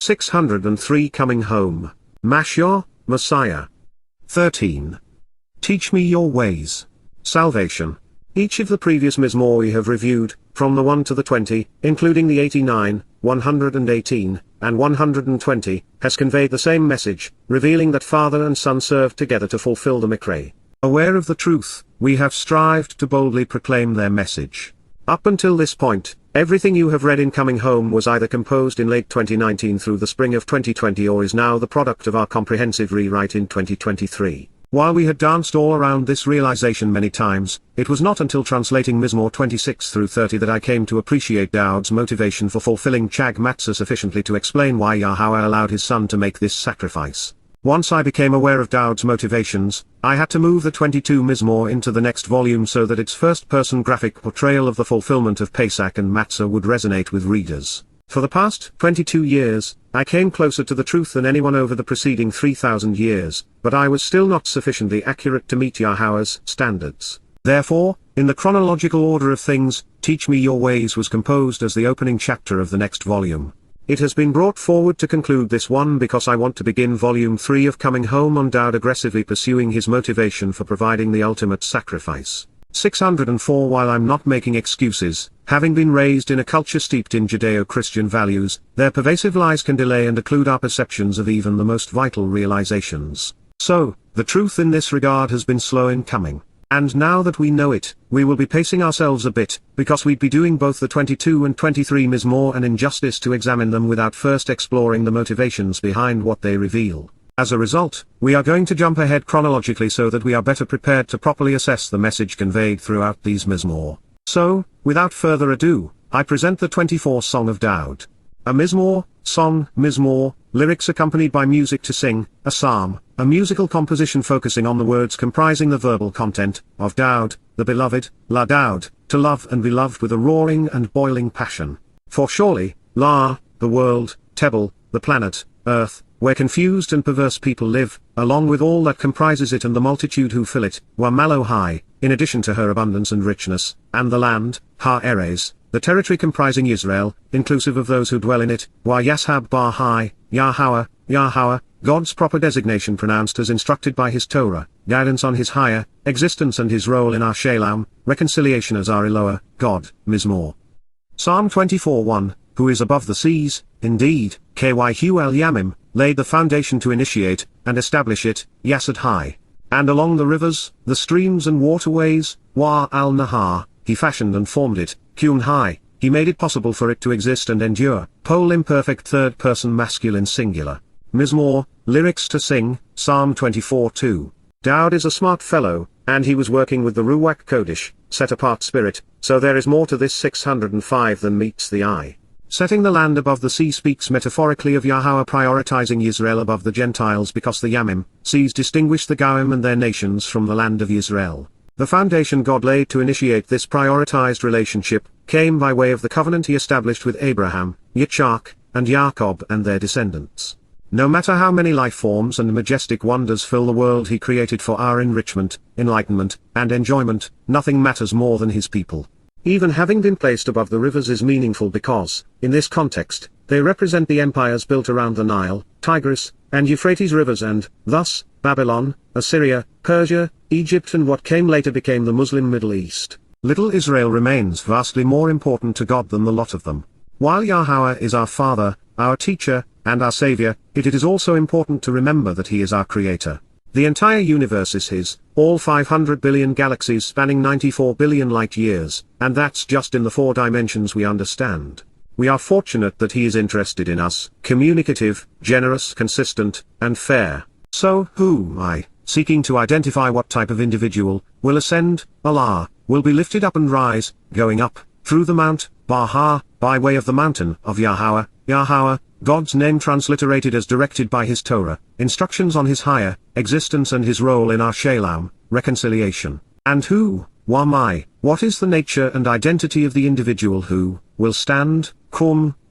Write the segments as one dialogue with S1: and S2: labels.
S1: 603 Coming Home. Mashyach, Messiah. 13. Teach me your ways. Salvation. Each of the previous Mizmowr we have reviewed, from the 1 to the 20, including the 89, 118, and 120, has conveyed the same message, revealing that Father and Son served together to fulfill the Mikra. Aware of the truth, we have strived to boldly proclaim their message. Up until this point, everything you have read in Coming Home was either composed in late 2019 through the spring of 2020 or is now the product of our comprehensive rewrite in 2023. While we had danced all around this realization many times, it was not until translating Mizmowr 26 through 30 that I came to appreciate Dowd's motivation for fulfilling Chag Matzah sufficiently to explain why Yahowah allowed his son to make this sacrifice. Once I became aware of Dowd's motivations, I had to move the 22 Mizmowr into the next volume so that its first-person graphic portrayal of the fulfillment of Pesach and Matzah would resonate with readers. For the past 22 years, I came closer to the truth than anyone over the preceding 3,000 years, but I was still not sufficiently accurate to meet Yahowah's standards. Therefore, in the chronological order of things, Teach Me Your Ways was composed as the opening chapter of the next volume. It has been brought forward to conclude this one because I want to begin Volume 3 of Coming Home on Dowd aggressively pursuing his motivation for providing the ultimate sacrifice. 604 While I'm not making excuses, having been raised in a culture steeped in Judeo-Christian values, their pervasive lies can delay and occlude our perceptions of even the most vital realizations. So, the truth in this regard has been slow in coming. And now that we know it, we will be pacing ourselves a bit, because we'd be doing both the 22 and 23 Mizmowr an injustice to examine them without first exploring the motivations behind what they reveal. As a result, we are going to jump ahead chronologically so that we are better prepared to properly assess the message conveyed throughout these Mizmowr. So, without further ado, I present the 24th Song of Dowd. A Mizmowr, song, Mizmowr, lyrics accompanied by music to sing, a psalm, a musical composition focusing on the words comprising the verbal content, of Dowd, the beloved, La Dowd, to love and be loved with a roaring and boiling passion. For surely, La, the world, Tebel, the planet, earth, where confused and perverse people live, along with all that comprises it and the multitude who fill it, were Mallow High, in addition to her abundance and richness, and the land, Ha Eres, the territory comprising Yisra'el, inclusive of those who dwell in it, Wa Yashab Bar High, Yahowah, Yahowah, God's proper designation pronounced as instructed by his Torah, guidance on his higher, existence and his role in our Shalom, reconciliation as our Eloah, God, Mizmowr. Psalm 24:1, who is above the seas, indeed, Kyhuel Yamim, laid the foundation to initiate, and establish it, Yasad High. And along the rivers, the streams and waterways, Wa al-Nahar, he fashioned and formed it, Kun High, he made it possible for it to exist and endure, Pole imperfect third-person masculine singular. Mizmowr, lyrics to sing, Psalm 24:2. Dowd is a smart fellow, and he was working with the Ruach Kodesh, set-apart spirit, so there is more to this 605 than meets the eye. Setting the land above the sea speaks metaphorically of Yahowah prioritizing Yisrael above the Gentiles because the Yamim, seas distinguish the Goim and their nations from the land of Yisrael. The foundation God laid to initiate this prioritized relationship, came by way of the covenant he established with Abraham, Yitzhak, and Jacob and their descendants. No matter how many life forms and majestic wonders fill the world he created for our enrichment, enlightenment, and enjoyment, nothing matters more than his people. Even having been placed above the rivers is meaningful because, in this context, they represent the empires built around the Nile, Tigris, and Euphrates rivers and, thus, Babylon, Assyria, Persia, Egypt and what came later became the Muslim Middle East. Little Israel remains vastly more important to God than the lot of them. While Yahowah is our Father, our Teacher, and our Savior, it is also important to remember that He is our Creator. The entire universe is His, all 500 billion galaxies spanning 94 billion light-years, and that's just in the 4 dimensions we understand. We are fortunate that He is interested in us, communicative, generous, consistent, and fair. So, who am I, seeking to identify what type of individual, will ascend, Allah, will be lifted up and rise, going up, through the Mount, Baha, by way of the mountain of Yahowah, Yahowah, God's name transliterated as directed by his Torah, instructions on his higher, existence and his role in our Shalom, reconciliation. And who, Wamai, what is the nature and identity of the individual who, will stand,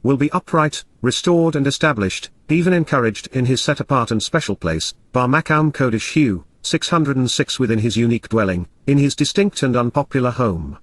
S1: will be upright, restored and established, even encouraged in his set-apart and special place, Bar Makam Kodesh Hu, 606 within his unique dwelling, in his distinct and unpopular home.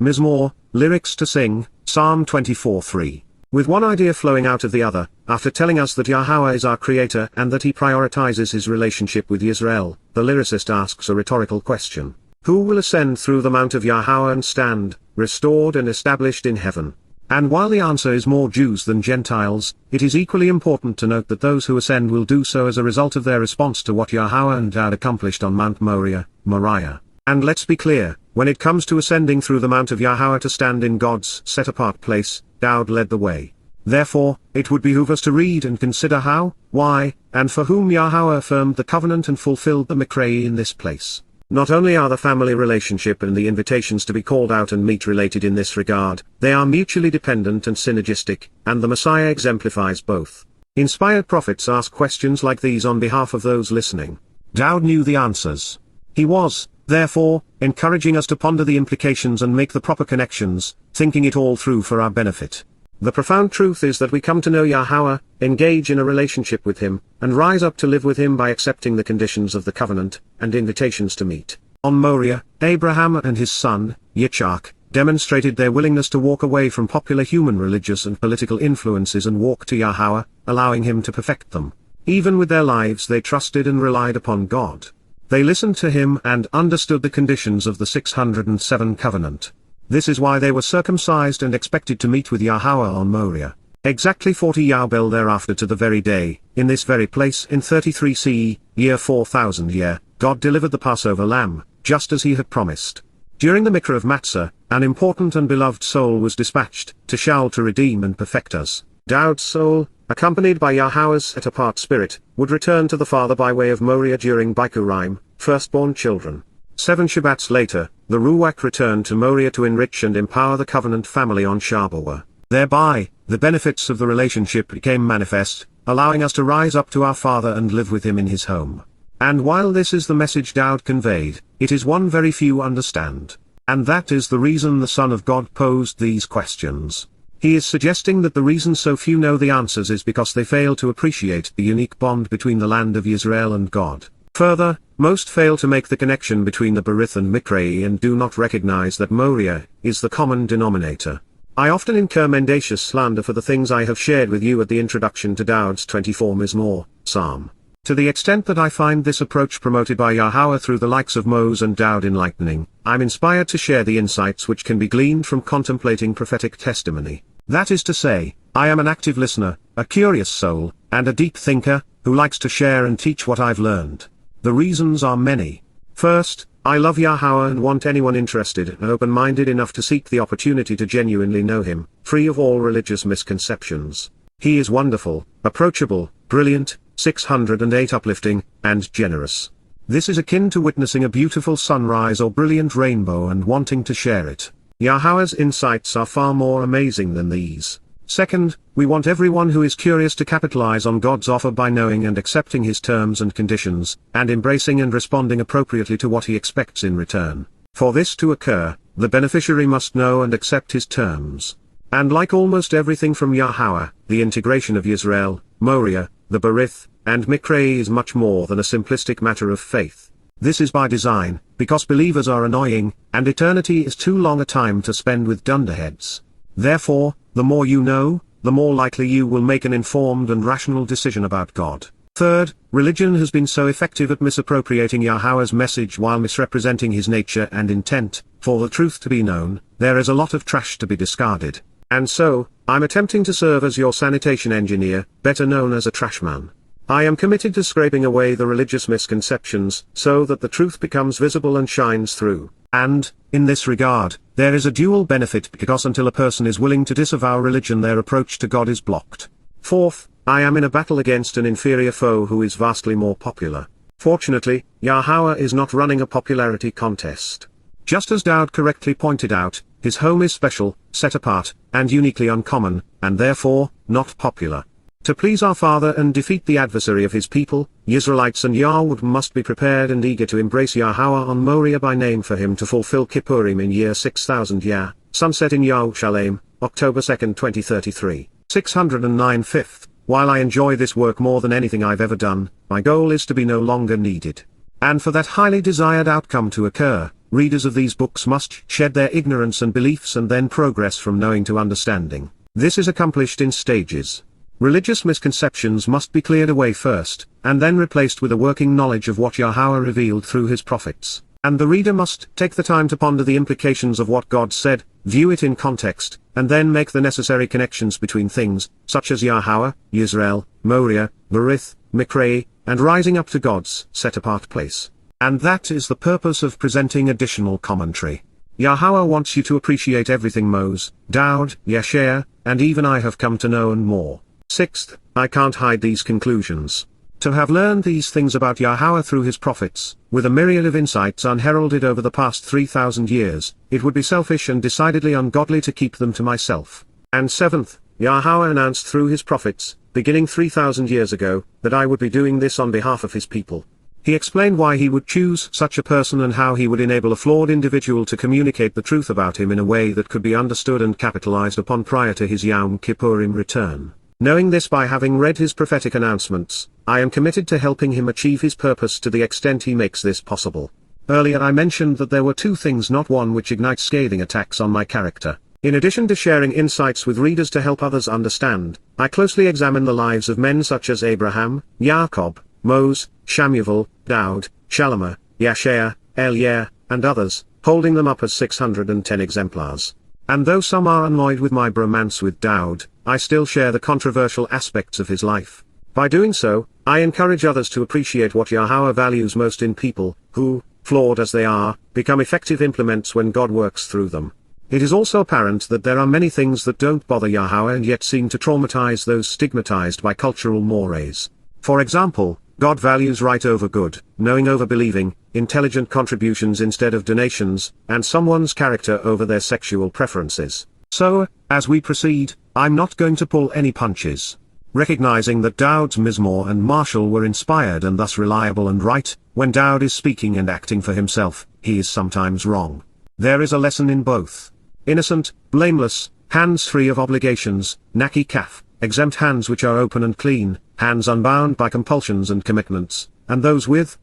S1: Mizmowr, lyrics to sing, Psalm 24:3. With one idea flowing out of the other, after telling us that Yahowah is our creator and that he prioritizes his relationship with Yisra'el, the lyricist asks a rhetorical question. Who will ascend through the mount of Yahowah and stand, restored and established in heaven? And while the answer is more Jews than Gentiles, it is equally important to note that those who ascend will do so as a result of their response to what Yahowah and Dowd accomplished on Mount Moriah. And let's be clear, when it comes to ascending through the mount of Yahowah to stand in God's set-apart place, Dowd led the way. Therefore, it would behoove us to read and consider how, why, and for whom Yahowah affirmed the covenant and fulfilled the Mikra in this place. Not only are the family relationship and the invitations to be called out and meet related in this regard, they are mutually dependent and synergistic, and the Messiah exemplifies both. Inspired prophets ask questions like these on behalf of those listening. Dowd knew the answers. He was, therefore, encouraging us to ponder the implications and make the proper connections, thinking it all through for our benefit. The profound truth is that we come to know Yahowah, engage in a relationship with him, and rise up to live with him by accepting the conditions of the covenant, and invitations to meet. On Moriah, Abraham and his son, Yitzhak, demonstrated their willingness to walk away from popular human religious and political influences and walk to Yahowah, allowing him to perfect them. Even with their lives they trusted and relied upon God. They listened to him and understood the conditions of the 607 covenant. This is why they were circumcised and expected to meet with Yahowah on Moriah. Exactly 40 Yobel thereafter to the very day, in this very place in 33 CE, year 4000 year, God delivered the Passover lamb, just as he had promised. During the Mikra of Matzah, an important and beloved soul was dispatched, to Shaul to redeem and perfect us. Dowd's soul, accompanied by Yahowah's set-apart spirit, would return to the Father by way of Moriah during Bikurim, firstborn children. 7 Shabbats later, the Ruach returned to Moriah to enrich and empower the covenant family on Shabat. Thereby, the benefits of the relationship became manifest, allowing us to rise up to our Father and live with him in his home. And while this is the message Dowd conveyed, it is one very few understand. And that is the reason the Son of God posed these questions. He is suggesting that the reason so few know the answers is because they fail to appreciate the unique bond between the land of Yisrael and God. Further, most fail to make the connection between the Berith and Mikra and do not recognize that Moriah is the common denominator. I often incur mendacious slander for the things I have shared with you at the introduction to Dowd's 24 Mizmowr, Psalm. To the extent that I find this approach promoted by Yahowah through the likes of Moses and Dowd enlightening, I'm inspired to share the insights which can be gleaned from contemplating prophetic testimony. That is to say, I am an active listener, a curious soul, and a deep thinker, who likes to share and teach what I've learned. The reasons are many. First, I love Yahowah and want anyone interested and open-minded enough to seek the opportunity to genuinely know him, free of all religious misconceptions. He is wonderful, approachable, brilliant, 608 uplifting, and generous. This is akin to witnessing a beautiful sunrise or brilliant rainbow and wanting to share it. Yahowah's insights are far more amazing than these. Second, we want everyone who is curious to capitalize on God's offer by knowing and accepting his terms and conditions, and embracing and responding appropriately to what he expects in return. For this to occur, the beneficiary must know and accept his terms. And like almost everything from Yahowah, the integration of Yisra'el, Moriah, the Berith, and Mikra is much more than a simplistic matter of faith. This is by design, because believers are annoying, and eternity is too long a time to spend with dunderheads. Therefore, the more you know, the more likely you will make an informed and rational decision about God. Third, religion has been so effective at misappropriating Yahowah's message while misrepresenting his nature and intent. For the truth to be known, there is a lot of trash to be discarded. And so, I'm attempting to serve as your sanitation engineer, better known as a trashman. I am committed to scraping away the religious misconceptions, so that the truth becomes visible and shines through. And, in this regard, there is a dual benefit because until a person is willing to disavow religion their approach to God is blocked. Fourth, I am in a battle against an inferior foe who is vastly more popular. Fortunately, Yahowah is not running a popularity contest. Just as Dowd correctly pointed out, his home is special, set apart, and uniquely uncommon, and therefore, not popular. To please our Father and defeat the adversary of his people, Israelites and Yahweh must be prepared and eager to embrace Yahowah on Moriah by name for him to fulfill Kippurim in year 6000 Yah, sunset in Yerushalayim, October 2, 2033, 609 5th. While I enjoy this work more than anything I've ever done, my goal is to be no longer needed. And for that highly desired outcome to occur, readers of these books must shed their ignorance and beliefs and then progress from knowing to understanding. This is accomplished in stages. Religious misconceptions must be cleared away first, and then replaced with a working knowledge of what Yahowah revealed through his prophets. And the reader must take the time to ponder the implications of what God said, view it in context, and then make the necessary connections between things, such as Yahowah, Yisra'el, Moriah, Berith, Mikrai, and rising up to God's set-apart place. And that is the purpose of presenting additional commentary. Yahowah wants you to appreciate everything Moses, Dowd, Yeshua, and even I have come to know and more. Sixth, I can't hide these conclusions. To have learned these things about Yahowah through his prophets, with a myriad of insights unheralded over the past 3,000 years, it would be selfish and decidedly ungodly to keep them to myself. And seventh, Yahowah announced through his prophets, beginning 3,000 years ago, that I would be doing this on behalf of his people. He explained why he would choose such a person and how he would enable a flawed individual to communicate the truth about him in a way that could be understood and capitalized upon prior to his Yom Kippurim return. Knowing this by having read his prophetic announcements, I am committed to helping him achieve his purpose to the extent he makes this possible. Earlier I mentioned that there were two things, not one, which ignite scathing attacks on my character. In addition to sharing insights with readers to help others understand, I closely examine the lives of men such as Abraham, Jacob, Moses, Shamuel, Dowd, Shalomer, Yeshua, Eliah, and others, holding them up as 610 exemplars. And though some are annoyed with my bromance with Dowd, I still share the controversial aspects of his life. By doing so, I encourage others to appreciate what Yahowah values most in people, who, flawed as they are, become effective implements when God works through them. It is also apparent that there are many things that don't bother Yahowah and yet seem to traumatize those stigmatized by cultural mores. For example, God values right over good, knowing over believing, intelligent contributions instead of donations, and someone's character over their sexual preferences. So, as we proceed, I'm not going to pull any punches. Recognizing that Dowd's Mizmowr and Marshall were inspired and thus reliable and right, when Dowd is speaking and acting for himself, he is sometimes wrong. There is a lesson in both. Innocent, blameless, hands free of obligations, naki kaf, exempt hands which are open and clean, hands unbound by compulsions and commitments, and those with,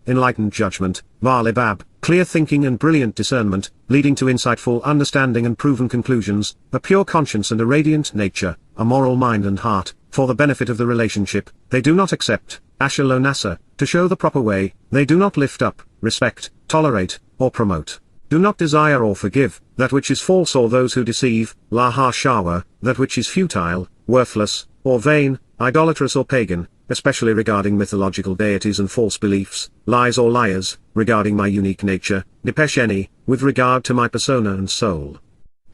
S1: enlightened judgment, libab, clear thinking and brilliant discernment, leading to insightful understanding and proven conclusions, a pure conscience and a radiant nature, a moral mind and heart, for the benefit of the relationship. They do not accept, asher nasa, to show the proper way. They do not lift up, respect, tolerate, or promote. Do not desire or forgive that which is false or those who deceive, shawa, that which is futile, worthless, or vain, idolatrous or pagan, especially regarding mythological deities and false beliefs, lies or liars, regarding my unique nature, depesheni, with regard to my persona and soul.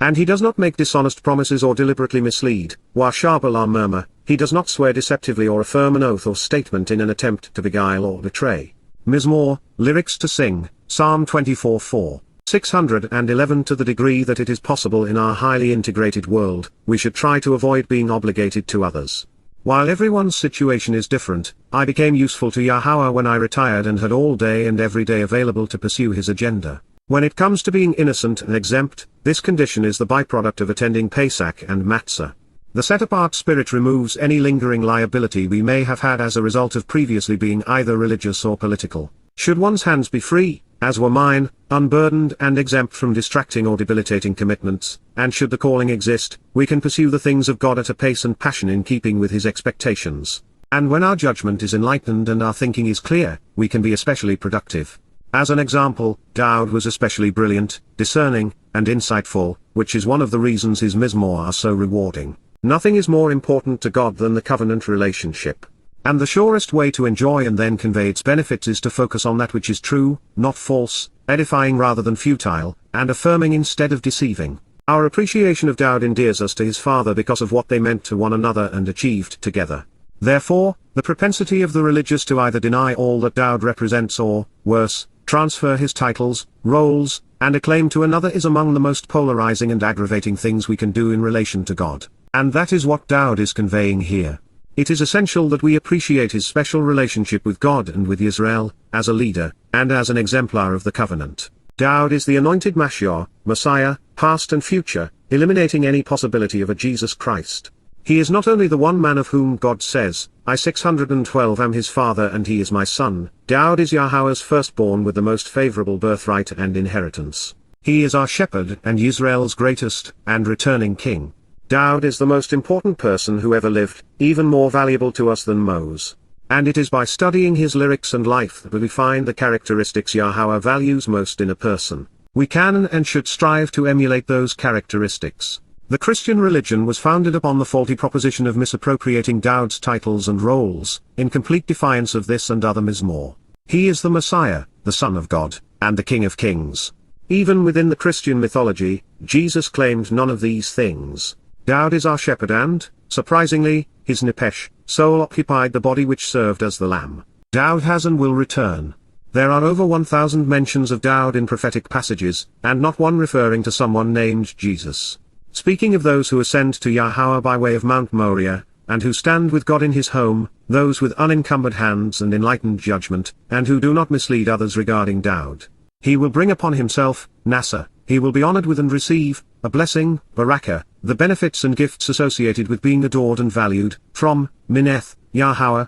S1: And he does not make dishonest promises or deliberately mislead, washabal murmur, he does not swear deceptively or affirm an oath or statement in an attempt to beguile or betray. Mizmowr, lyrics to sing, Psalm 24:4. 611. To the degree that it is possible in our highly integrated world, we should try to avoid being obligated to others. While everyone's situation is different, I became useful to Yahowah when I retired and had all day and every day available to pursue his agenda. When it comes to being innocent and exempt, this condition is the byproduct of attending Pesach and Matzah. The set-apart spirit removes any lingering liability we may have had as a result of previously being either religious or political. Should one's hands be free, as were mine, unburdened and exempt from distracting or debilitating commitments, and should the calling exist, we can pursue the things of God at a pace and passion in keeping with his expectations. And when our judgment is enlightened and our thinking is clear, we can be especially productive. As an example, Dowd was especially brilliant, discerning, and insightful, which is one of the reasons his Mizmowr are so rewarding. Nothing is more important to God than the covenant relationship. And the surest way to enjoy and then convey its benefits is to focus on that which is true, not false, edifying rather than futile, and affirming instead of deceiving. Our appreciation of Dowd endears us to his father because of what they meant to one another and achieved together. Therefore, the propensity of the religious to either deny all that Dowd represents or, worse, transfer his titles, roles, and acclaim to another is among the most polarizing and aggravating things we can do in relation to God. And that is what Dowd is conveying here. It is essential that we appreciate his special relationship with God and with Yisra'el, as a leader, and as an exemplar of the covenant. Dowd is the anointed Mashyach, Messiah, past and future, eliminating any possibility of a Jesus Christ. He is not only the one man of whom God says, I 612 am his father and he is my son. Dowd is Yahowah's firstborn with the most favorable birthright and inheritance. He is our shepherd and Yisrael's greatest and returning king. Dowd is the most important person who ever lived, even more valuable to us than Moses. And it is by studying his lyrics and life that we find the characteristics Yahowah values most in a person. We can and should strive to emulate those characteristics. The Christian religion was founded upon the faulty proposition of misappropriating Dowd's titles and roles, in complete defiance of this and other Mizmowr. He is the Messiah, the Son of God, and the King of Kings. Even within the Christian mythology, Jesus claimed none of these things. Dowd is our shepherd and, surprisingly, his Nepesh, soul occupied the body which served as the lamb. Dowd has and will return. There are over 1,000 mentions of Dowd in prophetic passages, and not one referring to someone named Jesus. Speaking of those who ascend to Yahowah by way of Mount Moriah, and who stand with God in his home, those with unencumbered hands and enlightened judgment, and who do not mislead others regarding Dowd. He will bring upon himself, Nasa, he will be honored with and receive, a blessing, Barakah, the benefits and gifts associated with being adored and valued, from, Mineth, Yahowah,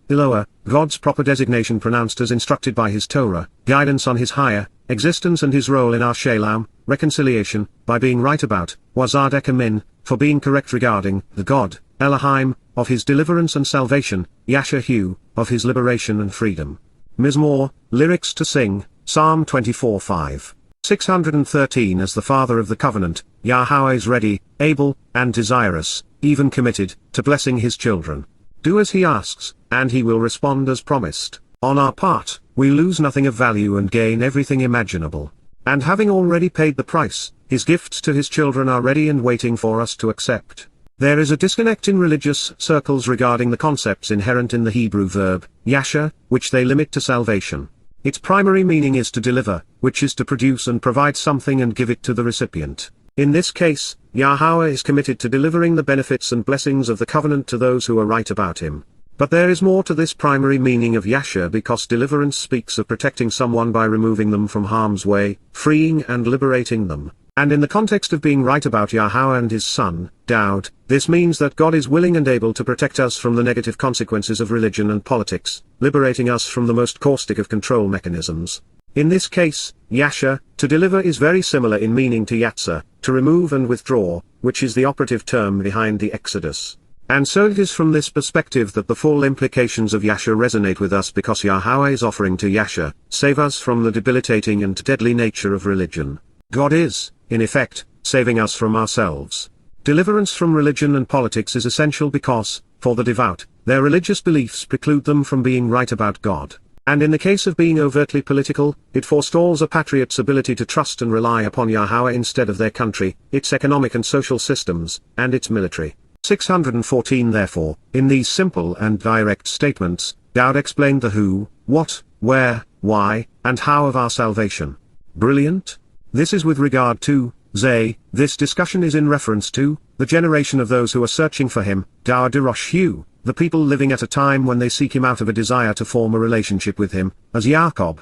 S1: Eloah, God's proper designation pronounced as instructed by his Torah, guidance on his higher, existence and his role in our Shalom, reconciliation, by being right about, Wazadek Amin, for being correct regarding, the God, Elohim, of his deliverance and salvation, Yashahu, of his liberation and freedom. Mizmowr, lyrics to sing, Psalm 24:5. 613. As the Father of the covenant, Yahowah is ready, able, and desirous, even committed, to blessing his children. Do as he asks, and he will respond as promised. On our part, we lose nothing of value and gain everything imaginable. And having already paid the price, his gifts to his children are ready and waiting for us to accept. There is a disconnect in religious circles regarding the concepts inherent in the Hebrew verb, yasha, which they limit to salvation. Its primary meaning is to deliver, which is to produce and provide something and give it to the recipient. In this case, Yahowah is committed to delivering the benefits and blessings of the covenant to those who are right about him. But there is more to this primary meaning of Yasha because deliverance speaks of protecting someone by removing them from harm's way, freeing and liberating them. And in the context of being right about Yahowah and his son, Dowd, this means that God is willing and able to protect us from the negative consequences of religion and politics, liberating us from the most caustic of control mechanisms. In this case, Yasha, to deliver is very similar in meaning to Yatsa, to remove and withdraw, which is the operative term behind the Exodus. And so it is from this perspective that the full implications of Yasha resonate with us because Yahowah is offering to Yasha, save us from the debilitating and deadly nature of religion. God is, in effect, saving us from ourselves. Deliverance from religion and politics is essential because, for the devout, their religious beliefs preclude them from being right about God. And in the case of being overtly political, it forestalls a patriot's ability to trust and rely upon Yahowah instead of their country, its economic and social systems, and its military. 614. Therefore, in these simple and direct statements, Dowd explained the who, what, where, why, and how of our salvation. Brilliant? This is with regard to, Zay, this discussion is in reference to, the generation of those who are searching for him, Dowd Diroshu, the people living at a time when they seek him out of a desire to form a relationship with him, as Yaakov,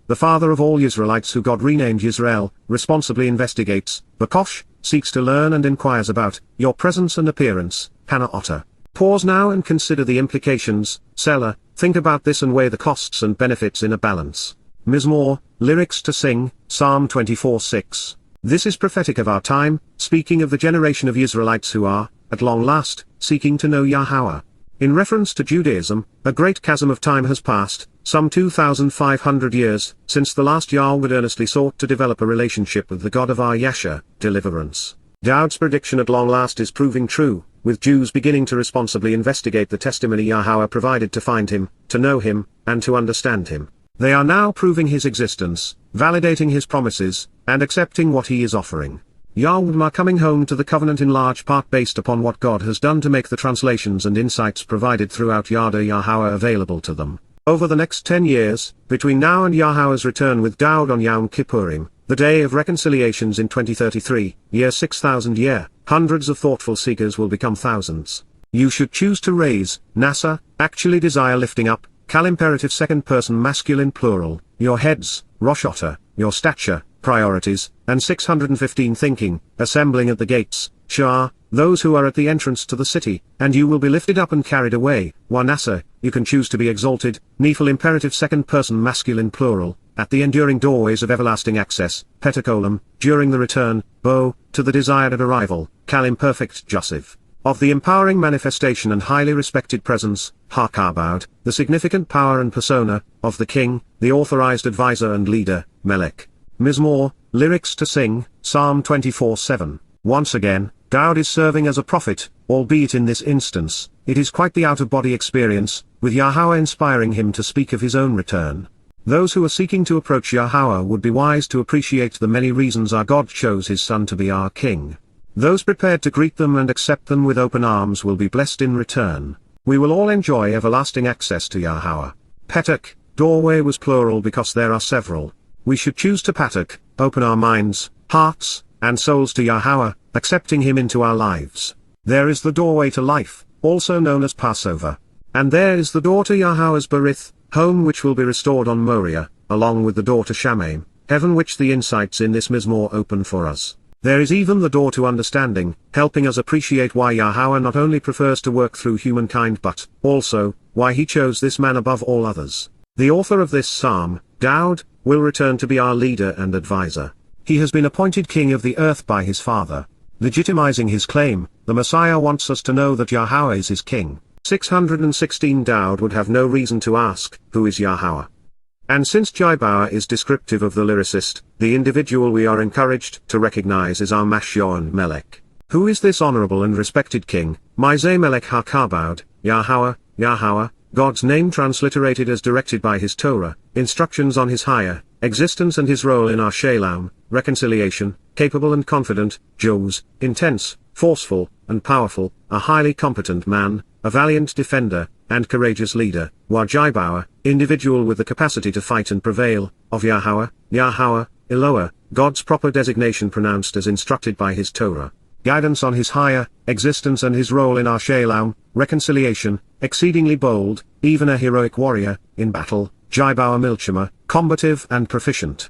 S1: the father of all Israelites who God renamed Yisra'el, responsibly investigates, Bakosh, seeks to learn and inquires about, your presence and appearance, Hannah Otter. Pause now and consider the implications, Selah, think about this and weigh the costs and benefits in a balance. Mizmowr, lyrics to sing, Psalm 24:6. This is prophetic of our time, speaking of the generation of Israelites who are, at long last, seeking to know Yahowah. In reference to Judaism, a great chasm of time has passed, some 2,500 years, since the last Yahweh earnestly sought to develop a relationship with the God of our Yasha, deliverance. Dowd's prediction at long last is proving true, with Jews beginning to responsibly investigate the testimony Yahowah provided to find him, to know him, and to understand him. They are now proving his existence, validating his promises, and accepting what he is offering. Yahweh are coming home to the covenant in large part based upon what God has done to make the translations and insights provided throughout Yada Yahowah available to them. Over the next 10 years, between now and Yahowah's return with Dowd on Yom Kippurim, the day of reconciliations in 2033, year 6000 year, hundreds of thoughtful seekers will become thousands. You should choose to raise, Nasa, actually desire lifting up, Cal imperative second person masculine plural, your heads, Rosh Otter, your stature, priorities, and 615 thinking, assembling at the gates, Shah, those who are at the entrance to the city, and you will be lifted up and carried away, Wanasa, you can choose to be exalted, Nephil imperative second person masculine plural, at the enduring doorways of everlasting access, Petakolam, during the return, Bo, to the desired arrival, Imperfect Jussive, of the empowering manifestation and highly respected presence, Dowd, the significant power and persona, of the king, the authorized advisor and leader, Melech. Mizmowr, lyrics to sing, Psalm 24:7. Once again, Dowd is serving as a prophet, albeit in this instance, it is quite the out-of-body experience, with Yahowah inspiring him to speak of his own return. Those who are seeking to approach Yahowah would be wise to appreciate the many reasons our God chose his Son to be our King. Those prepared to greet them and accept them with open arms will be blessed in return. We will all enjoy everlasting access to Yahowah. Petak, doorway was plural because there are several. We should choose to patak, open our minds, hearts, and souls to Yahowah, accepting him into our lives. There is the doorway to life, also known as Passover. And there is the door to Yahowah's Berith, home which will be restored on Moriah, along with the door to Shamaim, heaven which the insights in this Mizmowr open for us. There is even the door to understanding, helping us appreciate why Yahowah not only prefers to work through humankind but, also, why he chose this man above all others. The author of this psalm, Dowd, will return to be our leader and advisor. He has been appointed king of the earth by his father. Legitimizing his claim, the Messiah wants us to know that Yahowah is his king. 616 Dowd would have no reason to ask, who is Yahowah? And since Yahowah is descriptive of the lyricist, the individual we are encouraged to recognize is our Mashyach and Melech. Who is this honorable and respected king? Mizay Melech HaKabod, Yahowah, Yahowah, God's name transliterated as directed by his Torah, instructions on his higher existence and his role in our Shalom, reconciliation, capable and confident, Jos, intense, forceful, and powerful, a highly competent man, a valiant defender, and courageous leader, Yahowah, individual with the capacity to fight and prevail, of Yahowah, Yahowah, Eloah, God's proper designation pronounced as instructed by his Torah, guidance on his higher existence and his role in our Shalom, reconciliation, exceedingly bold, even a heroic warrior, in battle, Yahowah Milchama, combative and proficient.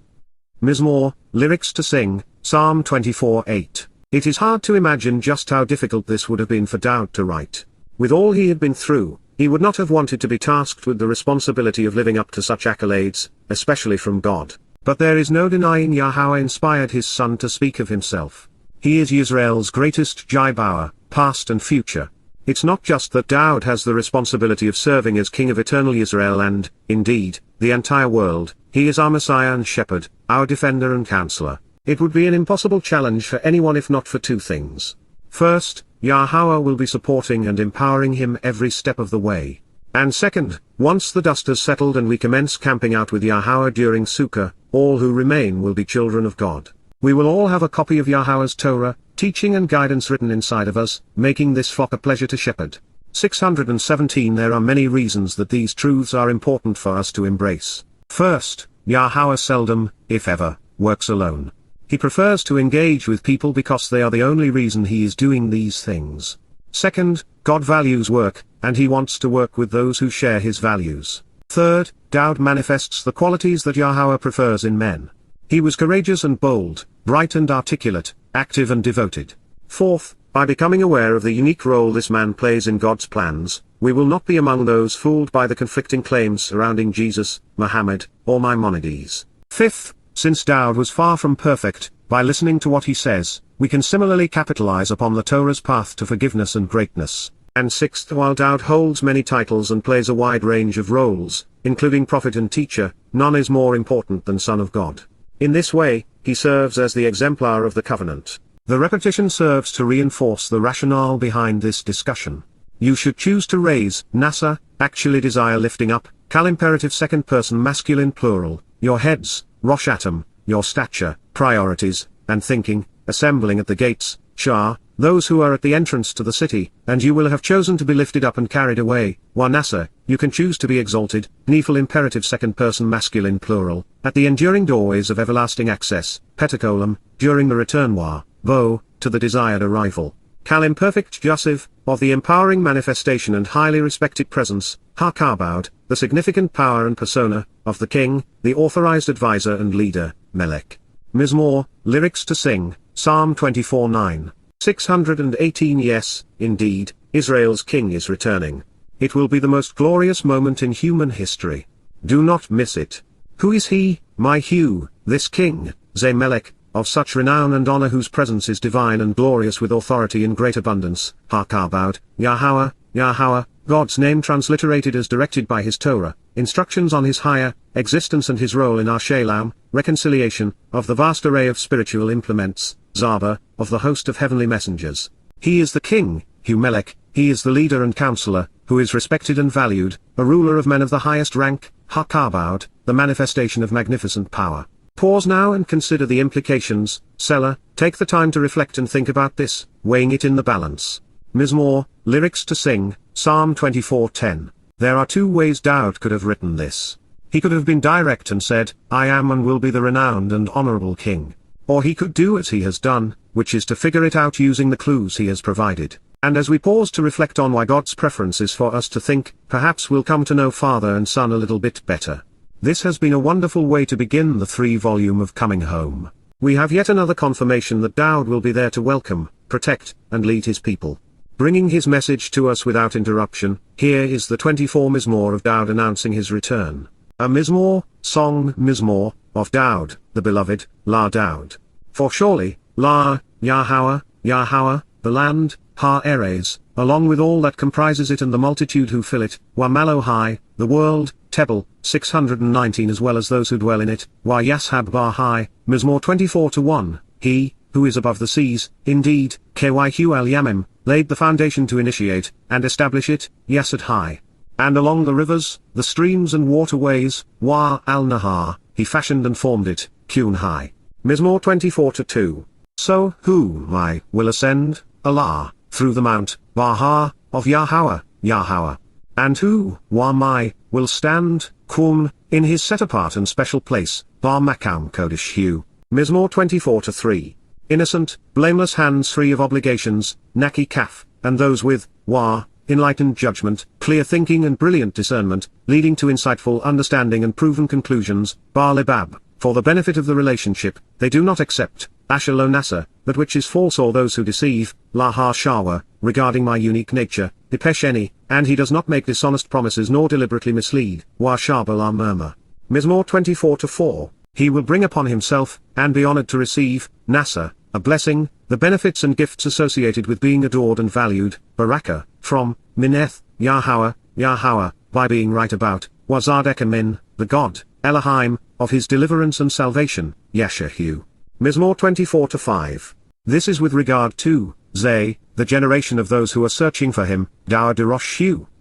S1: Mizmowr, lyrics to sing, Psalm 24:8. It is hard to imagine just how difficult this would have been for Dowd to write. With all he had been through, he would not have wanted to be tasked with the responsibility of living up to such accolades, especially from God. But there is no denying Yahowah inspired his son to speak of himself. He is Yisrael's greatest Yahowah, past and future. It's not just that Dowd has the responsibility of serving as king of eternal Yisrael and, indeed, the entire world, he is our Messiah and shepherd, our defender and counselor. It would be an impossible challenge for anyone if not for two things. First, Yahowah will be supporting and empowering him every step of the way. And second, once the dust has settled and we commence camping out with Yahowah during Sukkah, all who remain will be children of God. We will all have a copy of Yahowah's Torah, teaching and guidance written inside of us, making this flock a pleasure to shepherd. 617 There are many reasons that these truths are important for us to embrace. First, Yahowah seldom, if ever, works alone. He prefers to engage with people because they are the only reason he is doing these things. Second, God values work, and he wants to work with those who share his values. Third, Dowd manifests the qualities that Yahowah prefers in men. He was courageous and bold, bright and articulate, active and devoted. Fourth, by becoming aware of the unique role this man plays in God's plans, we will not be among those fooled by the conflicting claims surrounding Jesus, Muhammad, or Maimonides. Fifth, since Dowd was far from perfect, by listening to what he says, we can similarly capitalize upon the Torah's path to forgiveness and greatness. And sixth, while Dowd holds many titles and plays a wide range of roles, including prophet and teacher, none is more important than Son of God. In this way, he serves as the exemplar of the covenant. The repetition serves to reinforce the rationale behind this discussion. You should choose to raise, nasa, actually desire lifting up, kal imperative second person masculine plural, your heads, rosh atom, your stature, priorities, and thinking, assembling at the gates, shah, those who are at the entrance to the city, and you will have chosen to be lifted up and carried away, wanasa, you can choose to be exalted, nephil imperative second person masculine plural, at the enduring doorways of everlasting access, petakolam, during the return bo, to the desired arrival. Kal imperfect jussive, of the empowering manifestation and highly respected presence, Dowd, the significant power and persona, of the king, the authorized advisor and leader, Melech. Mizmowr, lyrics to sing, Psalm 24:9. 618 Yes, indeed, Israel's king is returning. It will be the most glorious moment in human history. Do not miss it. Who is he, my Hugh, this king? Melech, of such renown and honor whose presence is divine and glorious with authority in great abundance, Dowd, Yahowah, Yahowah, God's name transliterated as directed by his Torah, instructions on his higher existence and his role in our Shalom, reconciliation, of the vast array of spiritual implements, Zaba, of the host of heavenly messengers. He is the king, Humelech, he is the leader and counselor, who is respected and valued, a ruler of men of the highest rank, Dowd, the manifestation of magnificent power. Pause now and consider the implications, Selah, take the time to reflect and think about this, weighing it in the balance. Mizmowr, lyrics to sing, Psalm 24:10. There are two ways Dowd could have written this. He could have been direct and said, I am and will be the renowned and honorable king. Or he could do as he has done, which is to figure it out using the clues he has provided. And as we pause to reflect on why God's preference is for us to think, perhaps we'll come to know Father and Son a little bit better. This has been a wonderful way to begin the 3-volume of Coming Home. We have yet another confirmation that Dowd will be there to welcome, protect, and lead his people, bringing his message to us without interruption. Here is the 24 Mizmowr of Dowd announcing his return. A Mizmowr, song Mizmowr, of Dowd, the beloved, La Dowd. For surely, La, Yahowah, Yahowah, the land, Ha Eres, along with all that comprises it and the multitude who fill it, Wa Malohai, the world, Tebel, 619 as well as those who dwell in it, Wa Yashab Bahai, Mizmowr 24:1, he, who is above the seas, indeed, Kyhuel Yamim, laid the foundation to initiate, and establish it, Yasad High. And along the rivers, the streams and waterways, Wa al-Nahar, he fashioned and formed it, Kun High. Mizmowr 24:2. So, whom I will ascend, Allah, through the mount, Bahar, of Yahowah, Yahowah. And who, Wamai, will stand, Kum, in his set-apart and special place, Bar Makam Kodesh Hu. Mizmowr 24:3. Innocent, blameless hands free of obligations, Naki Kaf, and those with, Wa, enlightened judgment, clear thinking and brilliant discernment, leading to insightful understanding and proven conclusions, Bar Libab, for the benefit of the relationship, they do not accept, Asher Lo Nasa, that which is false or those who deceive, La Ha Shawa, regarding my unique nature, Dipesh Eni, and he does not make dishonest promises nor deliberately mislead, Wa Shaba La Murmur. Mizmowr 24:4, he will bring upon himself, and be honored to receive, Nasa, a blessing, the benefits and gifts associated with being adored and valued, Baraka, from, Mineth, Yahowah, Yahowah, by being right about, Wazadeka Min, the God, Elohim, of his deliverance and salvation, Yashahu. Mizmowr 24:5. This is with regard to, Zay, the generation of those who are searching for him, Dowd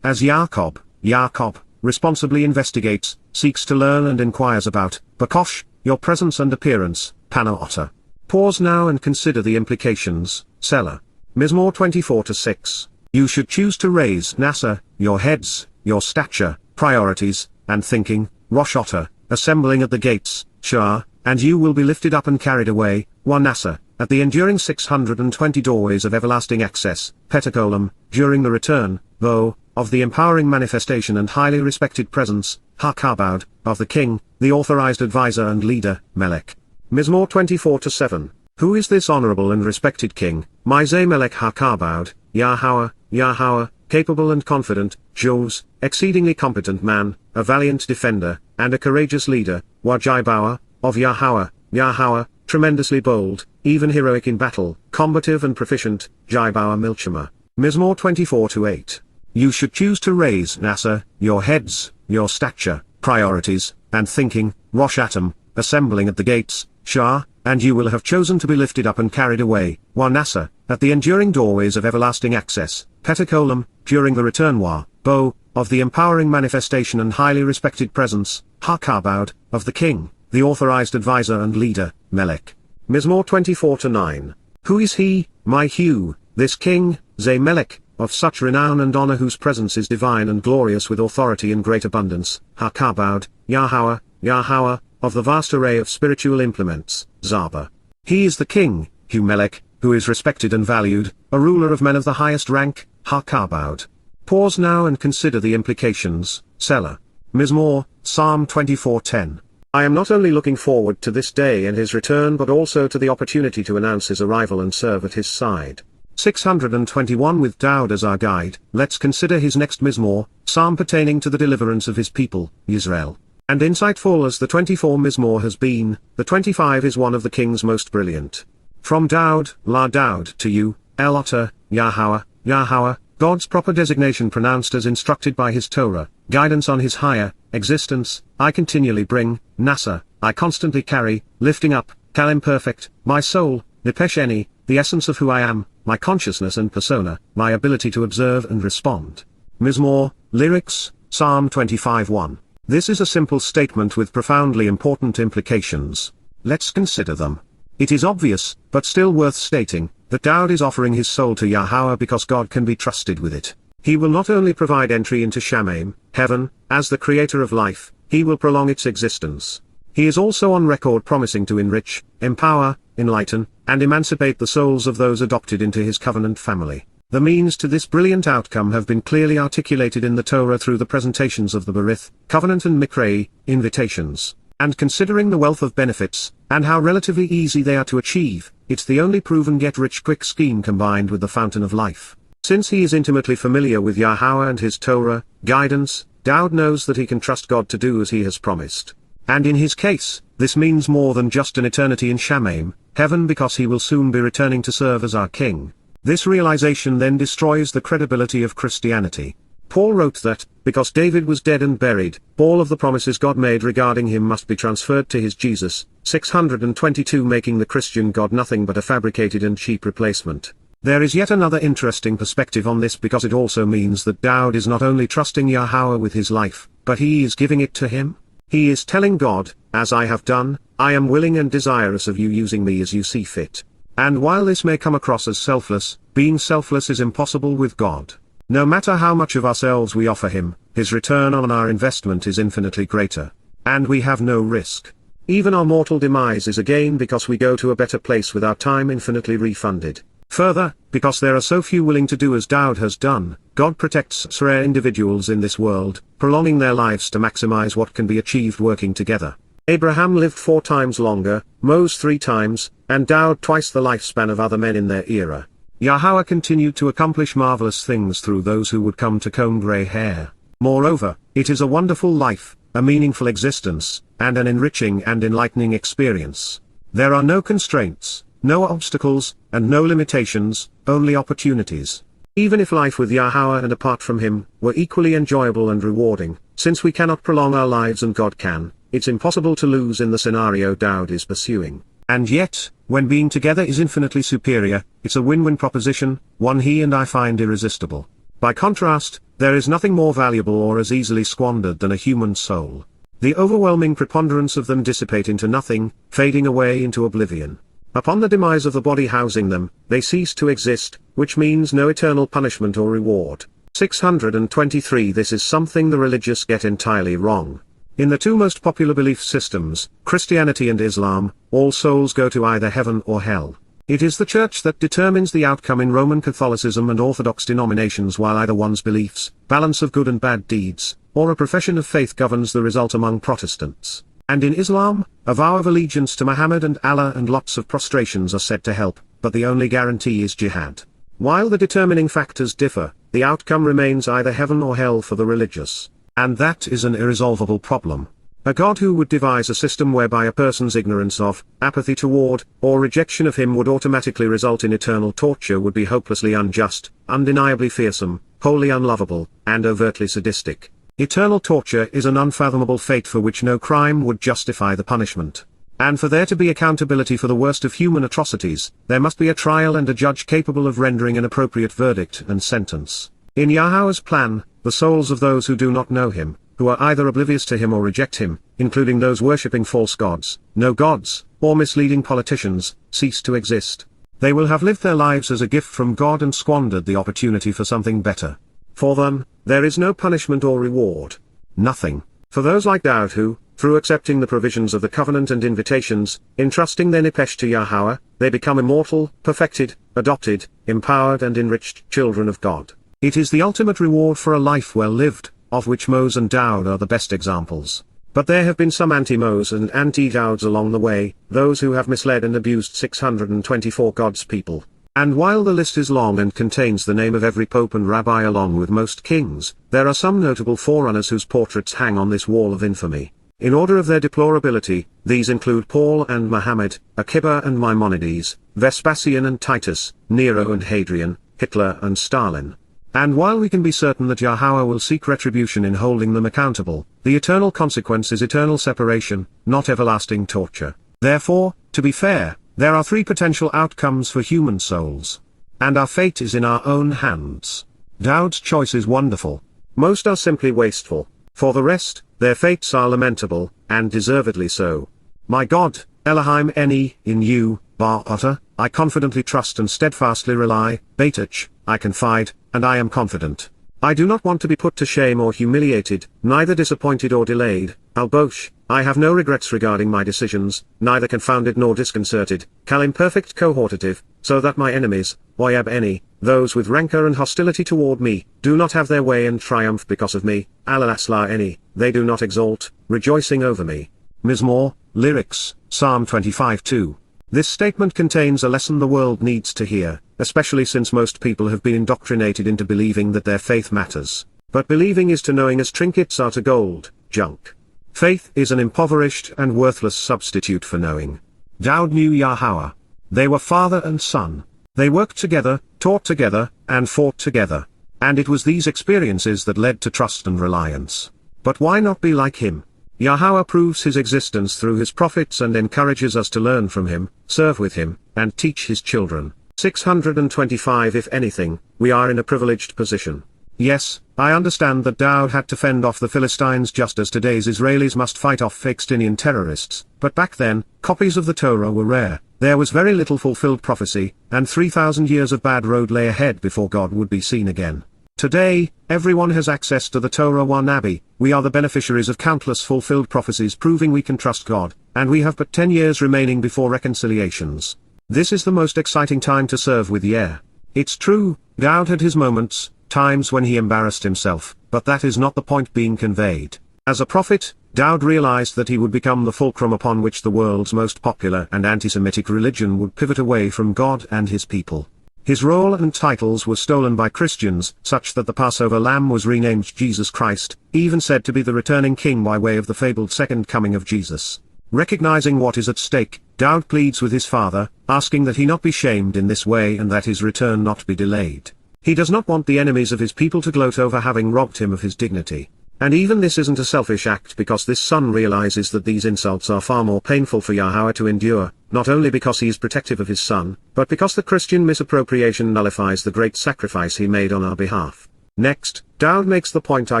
S1: as Jacob, responsibly investigates, seeks to learn and inquires about, Bakosh, your presence and appearance, Panaotta. Pause now and consider the implications, Selah. Mizmowr 24:6. You should choose to raise Nasa, your heads, your stature, priorities, and thinking, Rosh Otter, assembling at the gates, Shah, and you will be lifted up and carried away, Wa Nasa, at the enduring 620 doorways of everlasting access, Petakolam, during the return, though, of the empowering manifestation and highly respected presence, Dowd, of the king, the authorized advisor and leader, Melech. Mizmowr 24:7. Who is this honorable and respected king, Mizay Melech Dowd, Yahowah, Yahowah, capable and confident, Jos, exceedingly competent man, a valiant defender, and a courageous leader, Wajibauer, of Yahowah, Yahowah, tremendously bold, even heroic in battle, combative and proficient, Jibauer Milchama. Mizmowr 24:8. You should choose to raise Nasa, your heads, your stature, priorities, and thinking, Rosh Atom, assembling at the gates, Shah, and you will have chosen to be lifted up and carried away, Wa Nasa, at the enduring doorways of everlasting access, Petakolam, during the return Wa, Bo, of the empowering manifestation and highly respected presence, Dowd, of the king, the authorized advisor and leader, Melech. Mizmowr 24:9. Who is he, my Hugh, this king, Zay Melech, of such renown and honor whose presence is divine and glorious with authority in great abundance, Dowd, Yahowah, Yahowah, of the vast array of spiritual implements, Zaba. He is the king, Humelech, who is respected and valued, a ruler of men of the highest rank, Dowd. Pause now and consider the implications, Selah. Mizmowr, Psalm 24:10. I am not only looking forward to this day and his return but also to the opportunity to announce his arrival and serve at his side. 621 with Dowd as our guide, let's consider his next Mizmowr, psalm pertaining to the deliverance of his people, Yisra'el. And insightful as the 24 Mizmowr has been, the 25 is one of the king's most brilliant. From Dowd, La Dowd to you, Yada Yahowah, Yahowah, God's proper designation pronounced as instructed by his Torah, guidance on his higher existence, I continually bring, Nasa, I constantly carry, lifting up, Kal imperfect, my soul, Nipesh Eni, the essence of who I am, my consciousness and persona, my ability to observe and respond. Mizmowr, lyrics, Psalm 25:1. This is a simple statement with profoundly important implications. Let's consider them. It is obvious, but still worth stating, that Dowd is offering his soul to Yahowah because God can be trusted with it. He will not only provide entry into Shamayim, heaven, as the creator of life, he will prolong its existence. He is also on record promising to enrich, empower, enlighten, and emancipate the souls of those adopted into his covenant family. The means to this brilliant outcome have been clearly articulated in the Torah through the presentations of the Berith, covenant and Mikrei, invitations. And considering the wealth of benefits, and how relatively easy they are to achieve, it's the only proven get-rich-quick scheme combined with the fountain of life. Since he is intimately familiar with Yahowah and his Torah, guidance, Dowd knows that he can trust God to do as he has promised. And in his case, this means more than just an eternity in Shamayim, heaven, because he will soon be returning to serve as our king. This realization then destroys the credibility of Christianity. Paul wrote that, because David was dead and buried, all of the promises God made regarding him must be transferred to his Jesus, 622, making the Christian God nothing but a fabricated and cheap replacement. There is yet another interesting perspective on this, because it also means that Dowd is not only trusting Yahowah with his life, but he is giving it to him. He is telling God, as I have done, I am willing and desirous of you using me as you see fit. And while this may come across as selfless, being selfless is impossible with God. No matter how much of ourselves we offer him, his return on our investment is infinitely greater. And we have no risk. Even our mortal demise is a gain because we go to a better place with our time infinitely refunded. Further, because there are so few willing to do as Dowd has done, God protects rare individuals in this world, prolonging their lives to maximize what can be achieved working together. Abraham lived 4 times longer, Moses 3 times, and Dowd twice the lifespan of other men in their era. Yahowah continued to accomplish marvelous things through those who would come to comb gray hair. Moreover, it is a wonderful life, a meaningful existence, and an enriching and enlightening experience. There are no constraints, no obstacles, and no limitations, only opportunities. Even if life with Yahowah and apart from him were equally enjoyable and rewarding, since we cannot prolong our lives and God can, it's impossible to lose in the scenario Dowd is pursuing. And yet, when being together is infinitely superior, it's a win-win proposition, one he and I find irresistible. By contrast, there is nothing more valuable or as easily squandered than a human soul. The overwhelming preponderance of them dissipate into nothing, fading away into oblivion. Upon the demise of the body housing them, they cease to exist, which means no eternal punishment or reward. 623. This is something the religious get entirely wrong. In the 2 most popular belief systems, Christianity and Islam, all souls go to either heaven or hell. It is the Church that determines the outcome in Roman Catholicism and Orthodox denominations, while either one's beliefs, balance of good and bad deeds, or a profession of faith governs the result among Protestants. And in Islam, a vow of allegiance to Muhammad and Allah and lots of prostrations are said to help, but the only guarantee is jihad. While the determining factors differ, the outcome remains either heaven or hell for the religious. And that is an irresolvable problem. A God who would devise a system whereby a person's ignorance of, apathy toward, or rejection of him would automatically result in eternal torture would be hopelessly unjust, undeniably fearsome, wholly unlovable, and overtly sadistic. Eternal torture is an unfathomable fate for which no crime would justify the punishment. And for there to be accountability for the worst of human atrocities, there must be a trial and a judge capable of rendering an appropriate verdict and sentence. In Yahowah's plan, the souls of those who do not know him, who are either oblivious to him or reject him, including those worshipping false gods, no gods, or misleading politicians, cease to exist. They will have lived their lives as a gift from God and squandered the opportunity for something better. For them, there is no punishment or reward. Nothing. For those like Dowd who, through accepting the provisions of the covenant and invitations, entrusting their nipesh to Yahowah, they become immortal, perfected, adopted, empowered and enriched children of God. It is the ultimate reward for a life well lived, of which Moses and Dowd are the best examples. But there have been some anti-Moses and anti-Dowds along the way, those who have misled and abused 624 God's people. And while the list is long and contains the name of every pope and rabbi along with most kings, there are some notable forerunners whose portraits hang on this wall of infamy. In order of their deplorability, these include Paul and Muhammad, Akiba and Maimonides, Vespasian and Titus, Nero and Hadrian, Hitler and Stalin. And while we can be certain that Yahowah will seek retribution in holding them accountable, the eternal consequence is eternal separation, not everlasting torture. Therefore, to be fair, there are three potential outcomes for human souls. And our fate is in our own hands. Dowd's choice is wonderful. Most are simply wasteful. For the rest, their fates are lamentable, and deservedly so. My God, Elohim Eni, in you, Bar Otter, I confidently trust and steadfastly rely, Betach, I confide, and I am confident. I do not want to be put to shame or humiliated, neither disappointed or delayed, Albosh, I have no regrets regarding my decisions, neither confounded nor disconcerted, Kal imperfect cohortative, so that my enemies, Yab Eni, those with rancor and hostility toward me, do not have their way and triumph because of me, Alalasla Eni, they do not exalt, rejoicing over me. Mizmowr, lyrics, Psalm 25:2. This statement contains a lesson the world needs to hear, especially since most people have been indoctrinated into believing that their faith matters. But believing is to knowing as trinkets are to gold, junk. Faith is an impoverished and worthless substitute for knowing. Dowd knew Yahowah. They were father and son. They worked together, taught together, and fought together. And it was these experiences that led to trust and reliance. But why not be like him? Yahowah proves his existence through his prophets and encourages us to learn from him, serve with him, and teach his children. 625 If anything, we are in a privileged position. Yes, I understand that Dowd had to fend off the Philistines just as today's Israelis must fight off Palestinian terrorists, but back then, copies of the Torah were rare, there was very little fulfilled prophecy, and 3,000 years of bad road lay ahead before God would be seen again. Today, everyone has access to the Torah wa Nabi, we are the beneficiaries of countless fulfilled prophecies proving we can trust God, and we have but 10 years remaining before reconciliations. This is the most exciting time to serve with Yah. It's true, Dowd had his moments, times when he embarrassed himself, but that is not the point being conveyed. As a prophet, Dowd realized that he would become the fulcrum upon which the world's most popular and anti-Semitic religion would pivot away from God and his people. His role and titles were stolen by Christians, such that the Passover lamb was renamed Jesus Christ, even said to be the returning king by way of the fabled second coming of Jesus. Recognizing what is at stake, Dowd pleads with his father, asking that he not be shamed in this way and that his return not be delayed. He does not want the enemies of his people to gloat over having robbed him of his dignity. And even this isn't a selfish act because this son realizes that these insults are far more painful for Yahowah to endure, not only because he is protective of his son, but because the Christian misappropriation nullifies the great sacrifice he made on our behalf. Next, Dowd makes the point I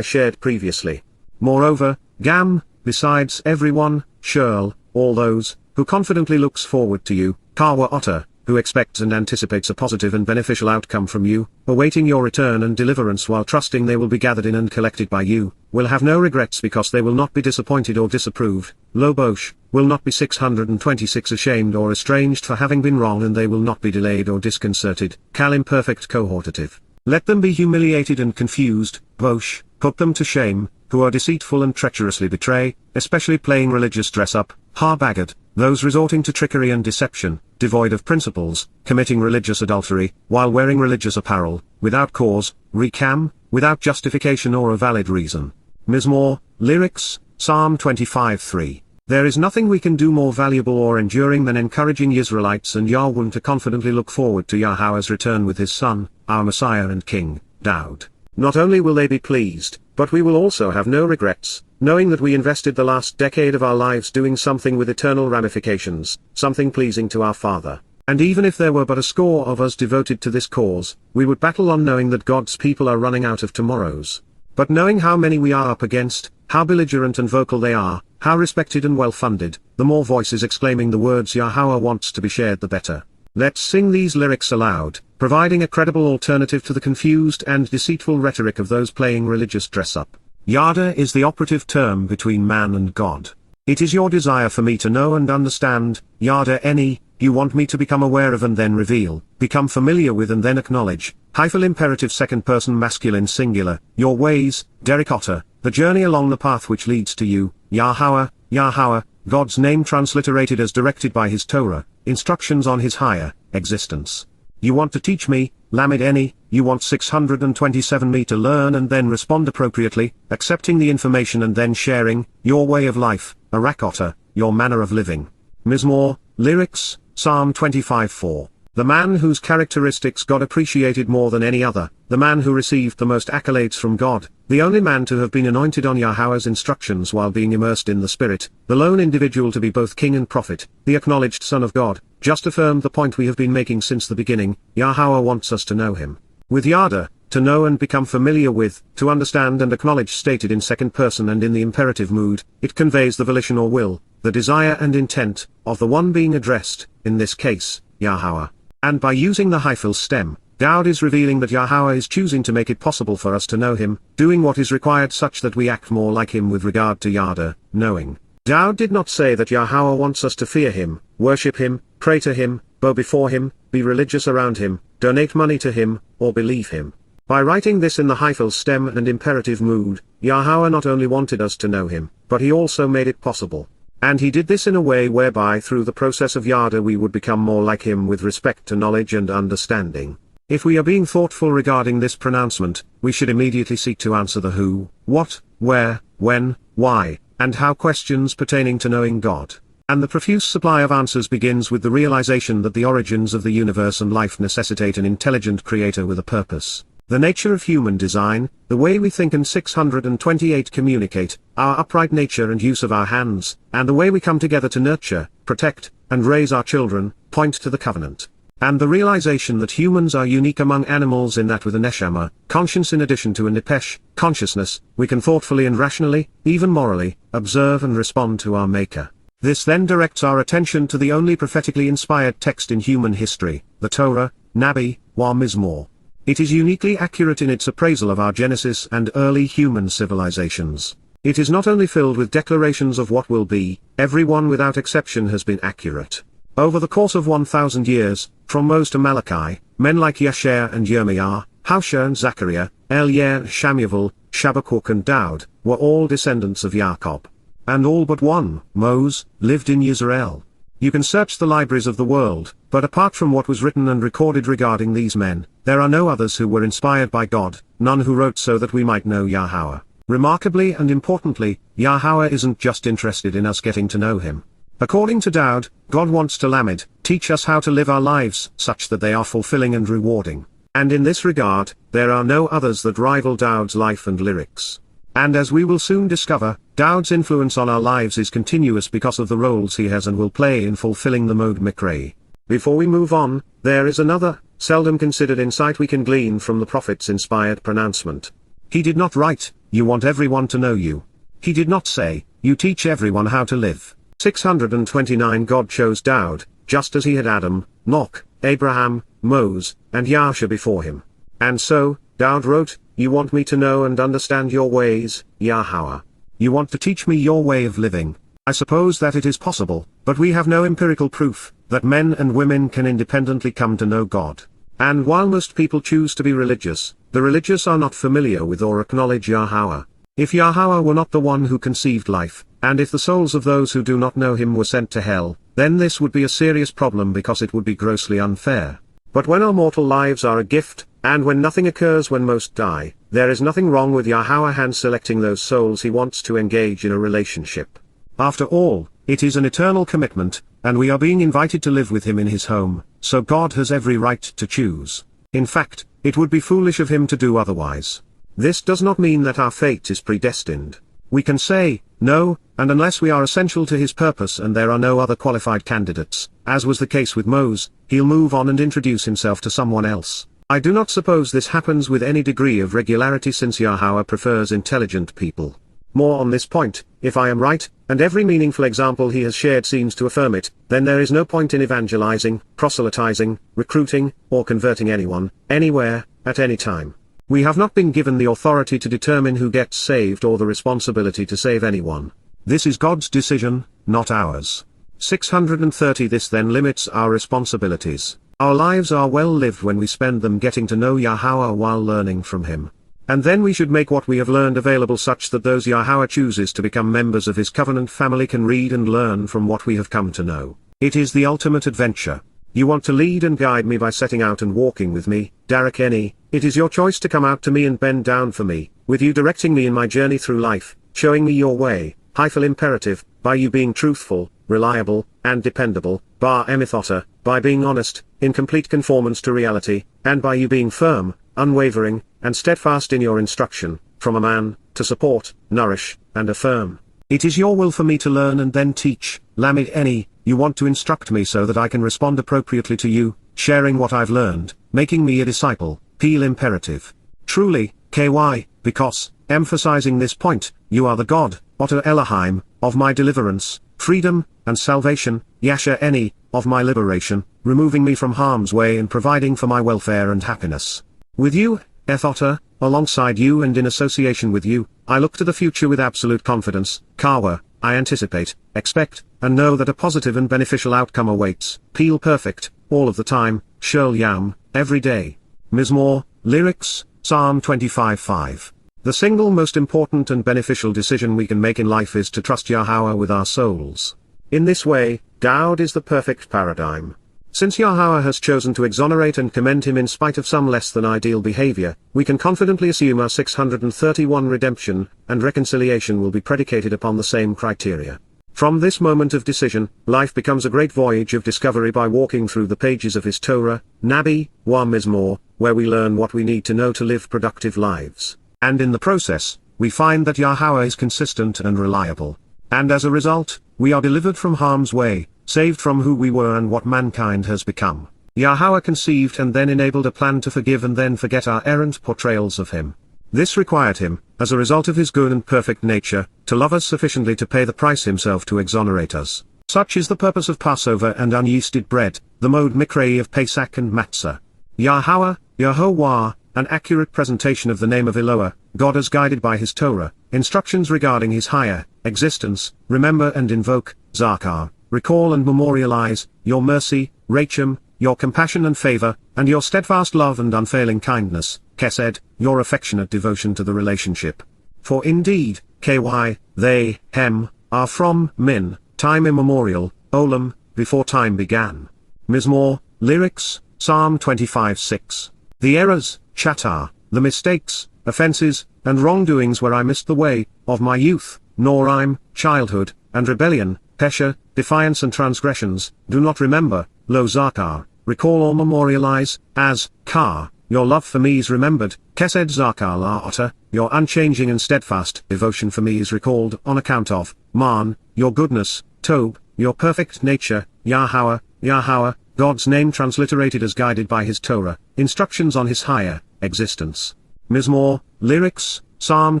S1: shared previously. Moreover, Gam, besides everyone, Shirl, all those, who confidently looks forward to you, Kawa Otter, who expects and anticipates a positive and beneficial outcome from you, awaiting your return and deliverance while trusting they will be gathered in and collected by you, will have no regrets because they will not be disappointed or disapproved, Lobosh, will not be 626 ashamed or estranged for having been wrong and they will not be delayed or disconcerted, Kal imperfect cohortative. Let them be humiliated and confused, Bosh, put them to shame, who are deceitful and treacherously betray, especially playing religious dress-up, Har-Bagad, those resorting to trickery and deception, devoid of principles, committing religious adultery, while wearing religious apparel, without cause, Rekam, without justification or a valid reason. Mizmowr, lyrics, Psalm 25:3. There is nothing we can do more valuable or enduring than encouraging Yisraelites and Yahweh to confidently look forward to Yahowah's return with his son, our Messiah and King, Dowd. Not only will they be pleased, but we will also have no regrets, knowing that we invested the last decade of our lives doing something with eternal ramifications, something pleasing to our Father. And even if there were but a score of us devoted to this cause, we would battle on knowing that God's people are running out of tomorrows. But knowing how many we are up against, how belligerent and vocal they are, how respected and well-funded, the more voices exclaiming the words Yahowah wants to be shared the better. Let's sing these lyrics aloud, providing a credible alternative to the confused and deceitful rhetoric of those playing religious dress-up. Yada is the operative term between man and God. It is your desire for me to know and understand, Yada Eni, you want me to become aware of and then reveal, become familiar with and then acknowledge, hyphal imperative second person masculine singular, your ways, Derek Otter, the journey along the path which leads to you, Yahowah, Yahowah, God's name transliterated as directed by his Torah, instructions on his higher existence. You want to teach me, Lamed Eni, you want 627 me to learn and then respond appropriately, accepting the information and then sharing, your way of life, Arakota, your manner of living. Mizmowr, lyrics, Psalm 25:4. The man whose characteristics God appreciated more than any other, the man who received the most accolades from God, the only man to have been anointed on Yahweh's instructions while being immersed in the Spirit, the lone individual to be both king and prophet, the acknowledged Son of God, just affirmed the point we have been making since the beginning. Yahweh wants us to know him. With Yada, to know and become familiar with, to understand and acknowledge stated in second person and in the imperative mood, it conveys the volition or will, the desire and intent, of the one being addressed, in this case, Yahweh. And by using the hyphal stem, Dowd is revealing that Yahweh is choosing to make it possible for us to know him, doing what is required such that we act more like him with regard to Yada, knowing. Dowd did not say that Yahweh wants us to fear him, worship him, pray to him, bow before him, be religious around him, donate money to him, or believe him. By writing this in the hyphal stem and imperative mood, Yahweh not only wanted us to know him, but he also made it possible. And he did this in a way whereby through the process of Yada we would become more like him with respect to knowledge and understanding. If we are being thoughtful regarding this pronouncement, we should immediately seek to answer the who, what, where, when, why, and how questions pertaining to knowing God. And the profuse supply of answers begins with the realization that the origins of the universe and life necessitate an intelligent creator with a purpose. The nature of human design, the way we think and 628 communicate, our upright nature and use of our hands, and the way we come together to nurture, protect, and raise our children, point to the covenant. And the realization that humans are unique among animals in that with a neshama, conscience in addition to a nepesh, consciousness, we can thoughtfully and rationally, even morally, observe and respond to our Maker. This then directs our attention to the only prophetically inspired text in human history, the Torah, Nabi, wa Mizmowr. It is uniquely accurate in its appraisal of our genesis and early human civilizations. It is not only filled with declarations of what will be, every one without exception has been accurate. Over the course of 1,000 years, from Moses to Malachi, men like Yashar and Yirmiyah, Hosea and Zechariah, Eliah, Shamuel, Shabakuk and Dowd, were all descendants of Jacob. And all but one, Moses, lived in Yisra'el. You can search the libraries of the world, but apart from what was written and recorded regarding these men, there are no others who were inspired by God, none who wrote so that we might know Yahweh. Remarkably and importantly, Yahweh isn't just interested in us getting to know him. According to Dowd, God wants to Lamed, teach us how to live our lives such that they are fulfilling and rewarding. And in this regard, there are no others that rival Dowd's life and lyrics. And as we will soon discover, Dowd's influence on our lives is continuous because of the roles he has and will play in fulfilling the Mod Mikra. Before we move on, there is another, seldom considered insight we can glean from the prophet's inspired pronouncement. He did not write, "You want everyone to know you." He did not say, "You teach everyone how to live." 629 God chose Dowd, just as he had Adam, Noach, Abraham, Moses, and Yahshua before him. And so, Dowd wrote, "You want me to know and understand your ways, Yahweh. You want to teach me your way of living." I suppose that it is possible, but we have no empirical proof, that men and women can independently come to know God. And while most people choose to be religious, the religious are not familiar with or acknowledge Yahweh. If Yahweh were not the one who conceived life, and if the souls of those who do not know him were sent to hell, then this would be a serious problem because it would be grossly unfair. But when our mortal lives are a gift, and when nothing occurs when most die, there is nothing wrong with Yahweh hand selecting those souls he wants to engage in a relationship. After all, it is an eternal commitment, and we are being invited to live with him in his home, so God has every right to choose. In fact, it would be foolish of him to do otherwise. This does not mean that our fate is predestined. We can say, no, and unless we are essential to his purpose and there are no other qualified candidates, as was the case with Moses, he'll move on and introduce himself to someone else. I do not suppose this happens with any degree of regularity since Yahweh prefers intelligent people. More on this point, if I am right, and every meaningful example he has shared seems to affirm it, then there is no point in evangelizing, proselytizing, recruiting, or converting anyone, anywhere, at any time. We have not been given the authority to determine who gets saved or the responsibility to save anyone. This is God's decision, not ours. 630 This then limits our responsibilities. Our lives are well lived when we spend them getting to know Yahweh while learning from him. And then we should make what we have learned available such that those Yahweh chooses to become members of his covenant family can read and learn from what we have come to know. It is the ultimate adventure. you want to lead and guide me by setting out and walking with me, Darakeni, it is your choice to come out to me and bend down for me, with you directing me in my journey through life, showing me your way, hyphal imperative, by you being truthful, reliable, and dependable, bar emithota, by being honest, in complete conformance to reality, and by you being firm, unwavering, and steadfast in your instruction, from a man, to support, nourish, and affirm. It is your will for me to learn and then teach, Lamed Eni, you want to instruct me so that I can respond appropriately to you, sharing what I've learned, making me a disciple, Peel imperative. Truly, KY, because, emphasizing this point, you are the God, Otter Elohim, of my deliverance, freedom, and salvation, Yasha Eni, of my liberation, removing me from harm's way and providing for my welfare and happiness. With you, Ethotter, alongside you and in association with you, I look to the future with absolute confidence, Kawa, I anticipate, expect, and know that a positive and beneficial outcome awaits, Peel perfect, all of the time, Shirl Yam, every day. Mizmowr, lyrics, Psalm 25:5. The single most important and beneficial decision we can make in life is to trust Yahowah with our souls. In this way, Dowd is the perfect paradigm. Since Yahowah has chosen to exonerate and commend him in spite of some less than ideal behavior, we can confidently assume our 631 redemption and reconciliation will be predicated upon the same criteria. From this moment of decision, life becomes a great voyage of discovery by walking through the pages of his Torah, Nabi, Wa Mizmowr, where we learn what we need to know to live productive lives. And in the process, we find that Yahowah is consistent and reliable. And as a result, we are delivered from harm's way, saved from who we were and what mankind has become. Yahowah conceived and then enabled a plan to forgive and then forget our errant portrayals of him. This required him, as a result of his good and perfect nature, to love us sufficiently to pay the price himself to exonerate us. Such is the purpose of Passover and unyeasted bread, the mode Mikrei of Pesach and Matzah. Yahowah, Yahowah, an accurate presentation of the name of Eloah, God as guided by his Torah, instructions regarding his higher existence, remember and invoke, Zakar, recall and memorialize, your mercy, Racham, your compassion and favor, and your steadfast love and unfailing kindness, Kesed, your affectionate devotion to the relationship. For indeed, KY, they, hem, are from, min, time immemorial, olam, before time began. Mizmowr, lyrics, Psalm 25:6. The errors, Chatar, the mistakes, offenses, and wrongdoings where I missed the way, of my youth, Noraim, childhood, and rebellion, Pesha, defiance and transgressions, do not remember, Lo Zakar, recall or memorialize, as, Kar, your love for me is remembered, Kesed Zakar La'ata, your unchanging and steadfast devotion for me is recalled on account of, Man, your goodness, Tob, your perfect nature, Yahowah, Yahowah, God's name transliterated as guided by his Torah, instructions on his higher existence. Mizmowr, lyrics, Psalm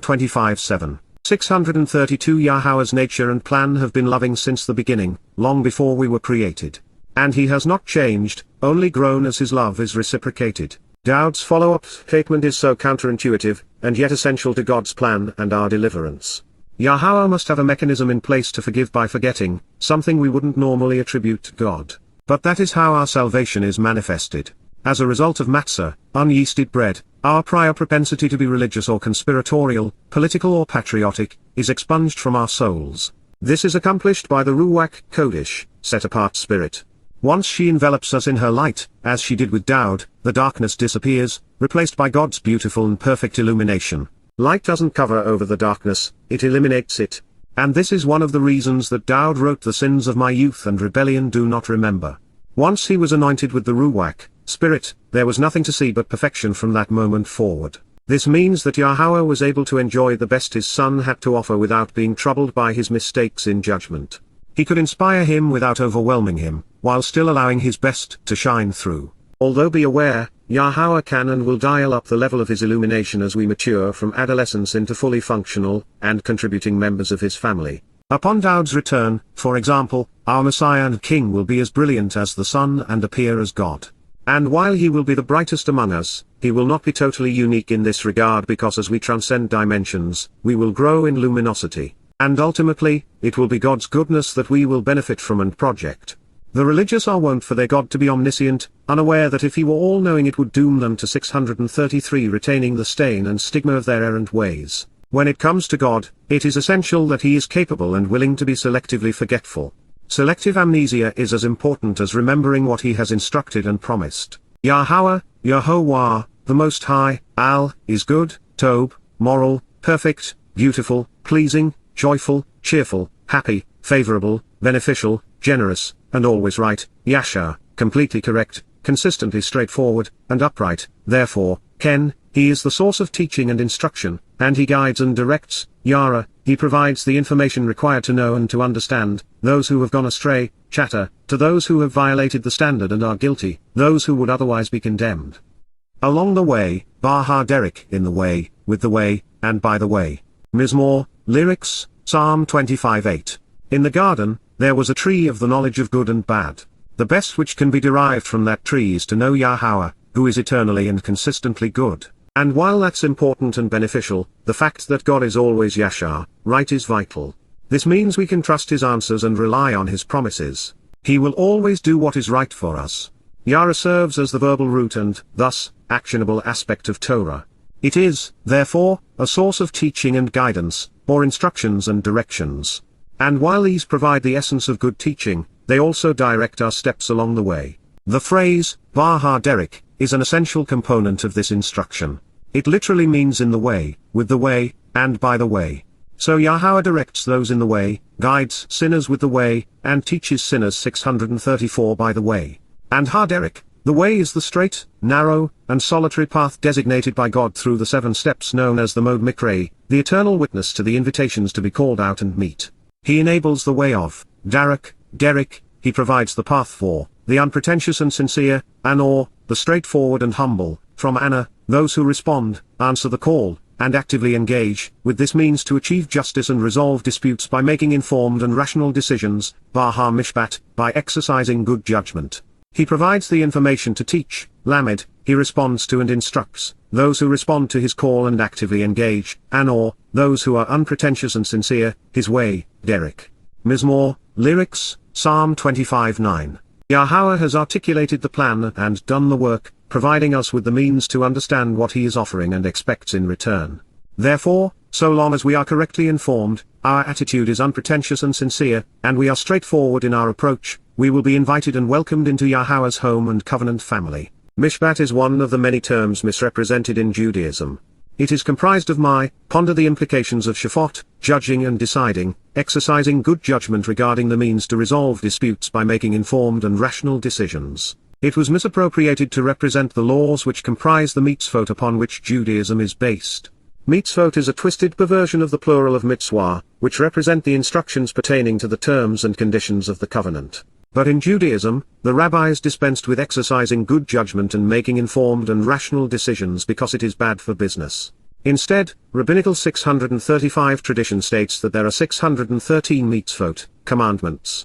S1: 25:7. 632 Yahowah's nature and plan have been loving since the beginning, long before we were created. And he has not changed, only grown as his love is reciprocated. Dowd's follow-up statement is so counterintuitive, and yet essential to God's plan and our deliverance. Yahowah must have a mechanism in place to forgive by forgetting, something we wouldn't normally attribute to God. But that is how our salvation is manifested. As a result of matzah, unyeasted bread, our prior propensity to be religious or conspiratorial, political or patriotic, is expunged from our souls. This is accomplished by the Ruach Kodesh, set-apart spirit. Once she envelops us in her light, as she did with Dowd, the darkness disappears, replaced by God's beautiful and perfect illumination. Light doesn't cover over the darkness, it eliminates it. And this is one of the reasons that Dowd wrote the sins of my youth and rebellion do not remember. Once he was anointed with the Ruach Spirit, there was nothing to see but perfection from that moment forward. This means that Yahowah was able to enjoy the best his son had to offer without being troubled by his mistakes in judgment. He could inspire him without overwhelming him, while still allowing his best to shine through. Although be aware, Yahowah can and will dial up the level of his illumination as we mature from adolescence into fully functional and contributing members of his family. Upon Dowd's return, for example, our Messiah and King will be as brilliant as the sun and appear as God. And while he will be the brightest among us, he will not be totally unique in this regard because as we transcend dimensions, we will grow in luminosity. And ultimately, it will be God's goodness that we will benefit from and project. The religious are wont for their God to be omniscient, unaware that if he were all-knowing it would doom them to 633 retaining the stain and stigma of their errant ways. When it comes to God, it is essential that he is capable and willing to be selectively forgetful. Selective amnesia is as important as remembering what he has instructed and promised. Yahweh, Yahowah, the Most High, Al, is good, Tob, moral, perfect, beautiful, pleasing, joyful, cheerful, happy, favorable, beneficial, generous, and always right, Yasha, completely correct, consistently straightforward, and upright. Therefore, Ken, he is the source of teaching and instruction, and he guides and directs. Yara, he provides the information required to know and to understand those who have gone astray. Chatter, to those who have violated the standard and are guilty, those who would otherwise be condemned. Along the way, Baha Derek, in the way, with the way, and by the way. Mizmowr, lyrics, Psalm 25:8. In the garden, there was a tree of the knowledge of good and bad. The best which can be derived from that tree is to know Yahweh, who is eternally and consistently good. And while that's important and beneficial, the fact that God is always Yasha, right, is vital. This means we can trust his answers and rely on his promises. He will always do what is right for us. Yara serves as the verbal root and, thus, actionable aspect of Torah. It is, therefore, a source of teaching and guidance, or instructions and directions. And while these provide the essence of good teaching, they also direct our steps along the way. The phrase, Baha Derek, is an essential component of this instruction. It literally means in the way, with the way, and by the way. So Yahweh directs those in the way, guides sinners with the way, and teaches sinners 634 by the way. And Ha-Derek, the way is the straight, narrow, and solitary path designated by God through the 7 steps known as the Mod Mikre, the eternal witness to the invitations to be called out and meet. He enables the way of Derek, he provides the path for the unpretentious and sincere, Anor, the straightforward and humble, from Anna, those who respond, answer the call, and actively engage with this means to achieve justice and resolve disputes by making informed and rational decisions, Baha Mishpat, by exercising good judgment. He provides the information to teach, Lamed, he responds to and instructs those who respond to his call and actively engage, Anor, those who are unpretentious and sincere, his way, Derek. Mizmowr, lyrics, Psalm 25:9. Yahweh has articulated the plan and done the work, providing us with the means to understand what he is offering and expects in return. Therefore, so long as we are correctly informed, our attitude is unpretentious and sincere, and we are straightforward in our approach, we will be invited and welcomed into Yahweh's home and covenant family. Mishpat is one of the many terms misrepresented in Judaism. It is comprised of ponder the implications of Shafot, judging and deciding, exercising good judgment regarding the means to resolve disputes by making informed and rational decisions. It was misappropriated to represent the laws which comprise the mitzvot upon which Judaism is based. Mitzvot is a twisted perversion of the plural of mitzvah, which represent the instructions pertaining to the terms and conditions of the covenant. But in Judaism, the rabbis dispensed with exercising good judgment and making informed and rational decisions because it is bad for business. Instead, rabbinical 635 tradition states that there are 613 mitzvot, commandments.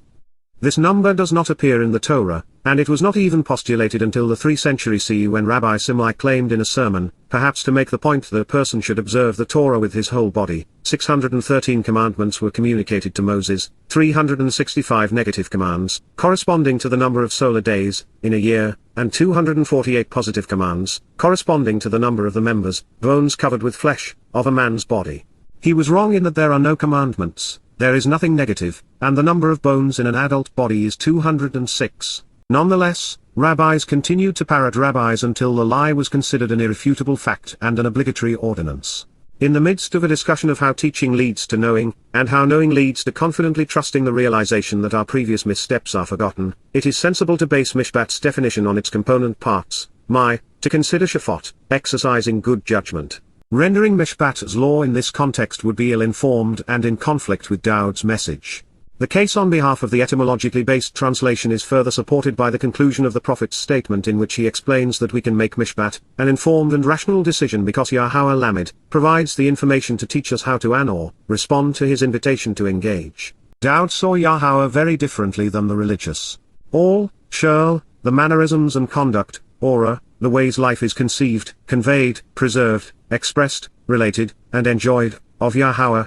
S1: This number does not appear in the Torah, and it was not even postulated until the 3rd century CE when Rabbi Simlai claimed in a sermon, perhaps to make the point that a person should observe the Torah with his whole body. 613 commandments were communicated to Moses, 365 negative commands, corresponding to the number of solar days, in a year, and 248 positive commands, corresponding to the number of the members, bones covered with flesh, of a man's body. He was wrong in that there are no commandments, there is nothing negative, and the number of bones in an adult body is 206. Nonetheless, rabbis continued to parrot rabbis until the lie was considered an irrefutable fact and an obligatory ordinance. In the midst of a discussion of how teaching leads to knowing, and how knowing leads to confidently trusting the realization that our previous missteps are forgotten, it is sensible to base Mishpat's definition on its component parts, to consider Shafot, exercising good judgment. Rendering Mishpat as law in this context would be ill-informed and in conflict with Dowd's message. The case on behalf of the etymologically based translation is further supported by the conclusion of the prophet's statement in which he explains that we can make Mishpat, an informed and rational decision because Yahweh Lamed, provides the information to teach us how to Anor, respond to his invitation to engage. Dowd saw Yahweh very differently than the religious. All, Shirl, the mannerisms and conduct, Aura, the ways life is conceived, conveyed, preserved, expressed, related, and enjoyed, of Yahweh,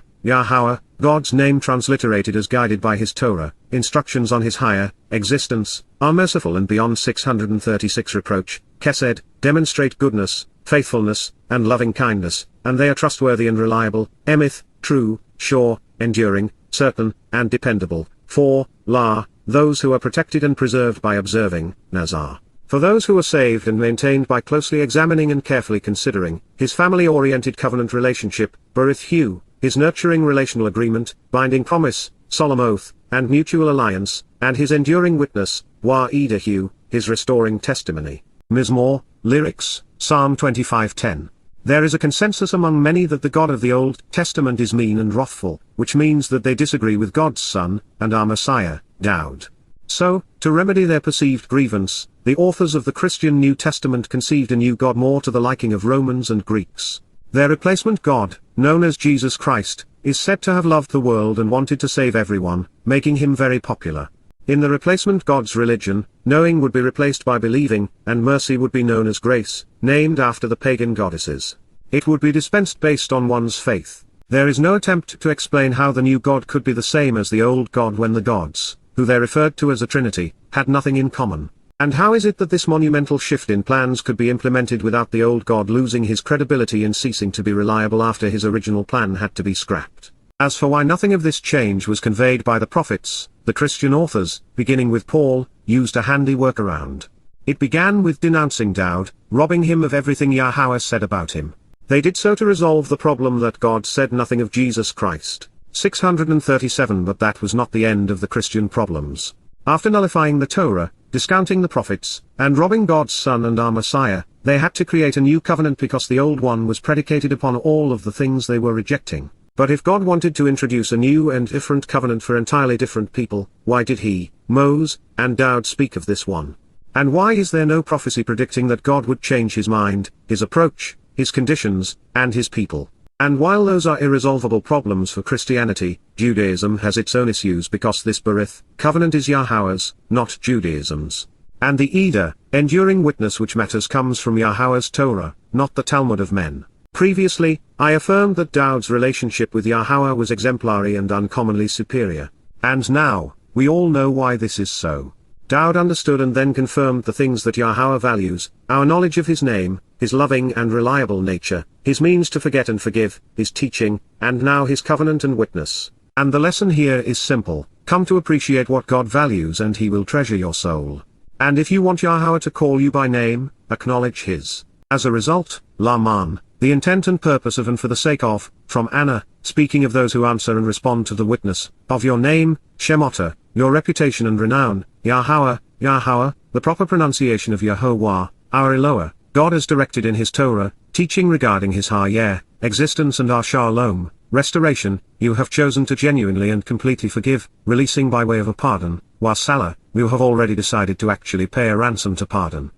S1: God's name transliterated as guided by his Torah, instructions on his higher existence, are merciful and beyond 636 reproach, Kesed, demonstrate goodness, faithfulness, and loving kindness, and they are trustworthy and reliable, Emith, true, sure, enduring, certain, and dependable, 4. La, those who are protected and preserved by observing, Nazar. For those who are saved and maintained by closely examining and carefully considering, his family-oriented covenant relationship, Berith Hu, his nurturing relational agreement, binding promise, solemn oath, and mutual alliance, and his enduring witness, Yada Yahowah, his restoring testimony. Mizmowr, lyrics, Psalm 25:10. There is a consensus among many that the God of the Old Testament is mean and wrathful, which means that they disagree with God's Son, and our Messiah, Dowd. So, to remedy their perceived grievance, the authors of the Christian New Testament conceived a new God more to the liking of Romans and Greeks. Their replacement God, known as Jesus Christ, is said to have loved the world and wanted to save everyone, making him very popular. In the replacement God's religion, knowing would be replaced by believing, and mercy would be known as grace, named after the pagan goddesses. It would be dispensed based on one's faith. There is no attempt to explain how the new God could be the same as the old God when the gods, who they referred to as a trinity, had nothing in common. And how is it that this monumental shift in plans could be implemented without the old God losing his credibility and ceasing to be reliable after his original plan had to be scrapped? As for why nothing of this change was conveyed by the prophets, the Christian authors, beginning with Paul, used a handy workaround. It began with denouncing Dowd, robbing him of everything Yahowah said about him. They did so to resolve the problem that God said nothing of Jesus Christ. 637. But that was not the end of the Christian problems. After nullifying the Torah, discounting the prophets, and robbing God's Son and our Messiah, they had to create a new covenant because the old one was predicated upon all of the things they were rejecting. But if God wanted to introduce a new and different covenant for entirely different people, why did he, Moses, and Dowd speak of this one? And why is there no prophecy predicting that God would change his mind, his approach, his conditions, and his people? And while those are irresolvable problems for Christianity, Judaism has its own issues because this Berith covenant is Yahowah's, not Judaism's. And the Eda, enduring witness which matters comes from Yahowah's Torah, not the Talmud of men. Previously, I affirmed that Dowd's relationship with Yahowah was exemplary and uncommonly superior. And now, we all know why this is so. Dowd understood and then confirmed the things that Yahowah values, our knowledge of his name, his loving and reliable nature, his means to forget and forgive, his teaching, and now his covenant and witness. And the lesson here is simple: come to appreciate what God values and he will treasure your soul. And if you want Yahowah to call you by name, acknowledge his. As a result, Laman, the intent and purpose of and for the sake of, from Anna, speaking of those who answer and respond to the witness, of your name, Shemota, your reputation and renown, Yahowah, Yahowah, the proper pronunciation of Yahovah, our Eloah, God as directed in his Torah, teaching regarding his Hayeh, existence and our Shalom, restoration, you have chosen to genuinely and completely forgive, releasing by way of a pardon, while Salah, you have already decided to actually pay a ransom to pardon.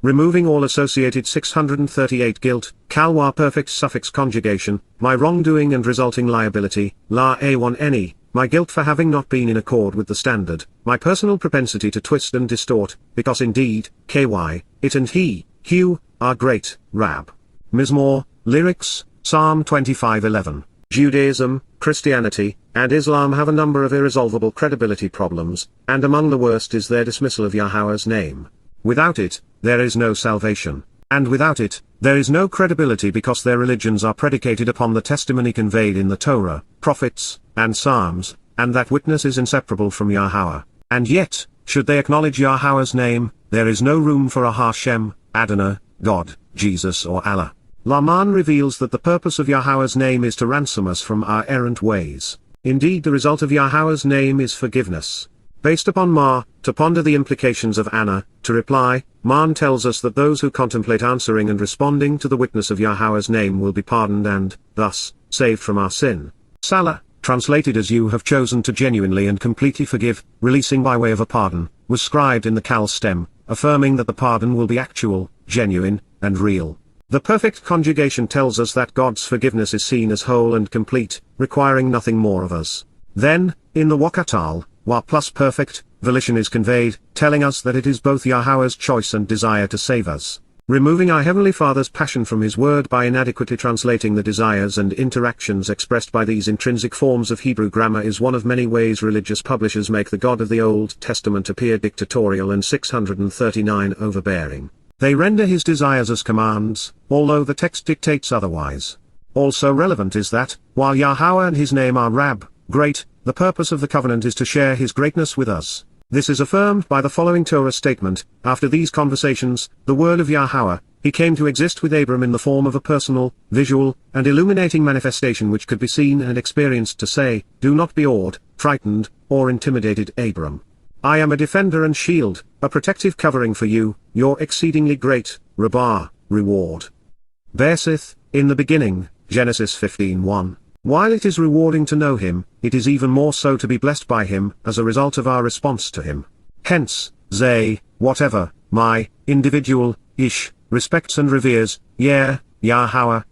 S1: Removing all associated 638 guilt, Kalwa perfect suffix conjugation, my wrongdoing and resulting liability, La A1Ne, my guilt for having not been in accord with the standard, my personal propensity to twist and distort, because indeed, KY, it and he, Hu, are great, Rab. Mizmowr, lyrics, Psalm 25:11. Judaism, Christianity, and Islam have a number of irresolvable credibility problems, and among the worst is their dismissal of Yahowah's name. Without it, there is no salvation, and without it, there is no credibility because their religions are predicated upon the testimony conveyed in the Torah, prophets, and Psalms, and that witness is inseparable from Yahowah. And yet, should they acknowledge Yahowah's name, there is no room for a Hashem, Adonai, God, Jesus or Allah. Laman reveals that the purpose of Yahowah's name is to ransom us from our errant ways. Indeed, the result of Yahowah's name is forgiveness. Based upon Ma, to ponder the implications of Anna, to reply, Man tells us that those who contemplate answering and responding to the witness of Yahowah's name will be pardoned and, thus, saved from our sin. Salah, translated as you have chosen to genuinely and completely forgive, releasing by way of a pardon, was scribed in the Kal stem, affirming that the pardon will be actual, genuine, and real. The perfect conjugation tells us that God's forgiveness is seen as whole and complete, requiring nothing more of us. Then, in the Wakatal, Wa plus perfect, volition is conveyed, telling us that it is both Yahowah's choice and desire to save us. Removing our Heavenly Father's passion from His Word by inadequately translating the desires and interactions expressed by these intrinsic forms of Hebrew grammar is one of many ways religious publishers make the God of the Old Testament appear dictatorial and 639 overbearing. They render His desires as commands, although the text dictates otherwise. Also relevant is that, while Yahowah and His name are Rab, great, the purpose of the covenant is to share his greatness with us. This is affirmed by the following Torah statement: after these conversations, the word of Yahowah, he came to exist with Abram in the form of a personal, visual, and illuminating manifestation which could be seen and experienced, to say, "Do not be awed, frightened, or intimidated, Abram. I am a defender and shield, a protective covering for you, your exceedingly great, Rabbah, reward." Bersith, in the beginning, Genesis 15:1. While it is rewarding to know him, it is even more so to be blessed by him as a result of our response to him. Hence, Zay, whatever, my, individual, Ish, respects and reveres, Yahowah,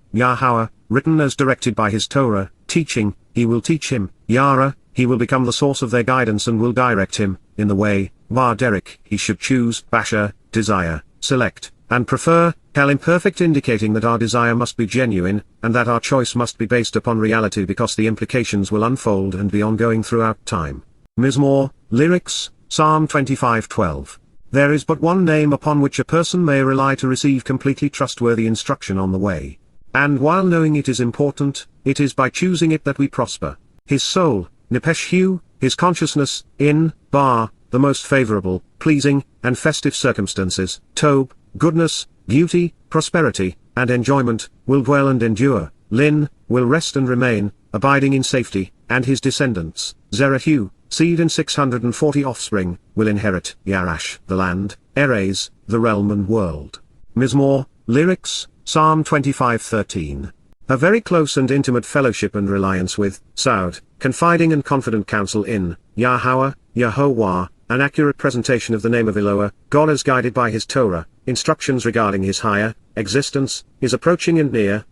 S1: written as directed by his Torah, teaching, he will teach him, Yara, he will become the source of their guidance and will direct him, in the way, Derek, he should choose, Basher, desire, select, and prefer, Hell imperfect, indicating that our desire must be genuine, and that our choice must be based upon reality because the implications will unfold and be ongoing throughout time. Mizmowr, lyrics, Psalm 25:12. There is but one name upon which a person may rely to receive completely trustworthy instruction on the way. And while knowing it is important, it is by choosing it that we prosper. His soul, Nefesh, his consciousness, in, the most favorable, pleasing, and festive circumstances, Tob, goodness, beauty, prosperity, and enjoyment, will dwell and endure, Lin, will rest and remain, abiding in safety, and his descendants, Zerah, seed and 640 offspring, will inherit, Yarash, the land, Erez, the realm and world. Mizmowr, lyrics, Psalm 25:13. A very close and intimate fellowship and reliance with, Dowd, confiding and confident counsel in, Yahowah, an accurate presentation of the name of Eloah, God as guided by his Torah, instructions regarding his higher existence, his approaching and near,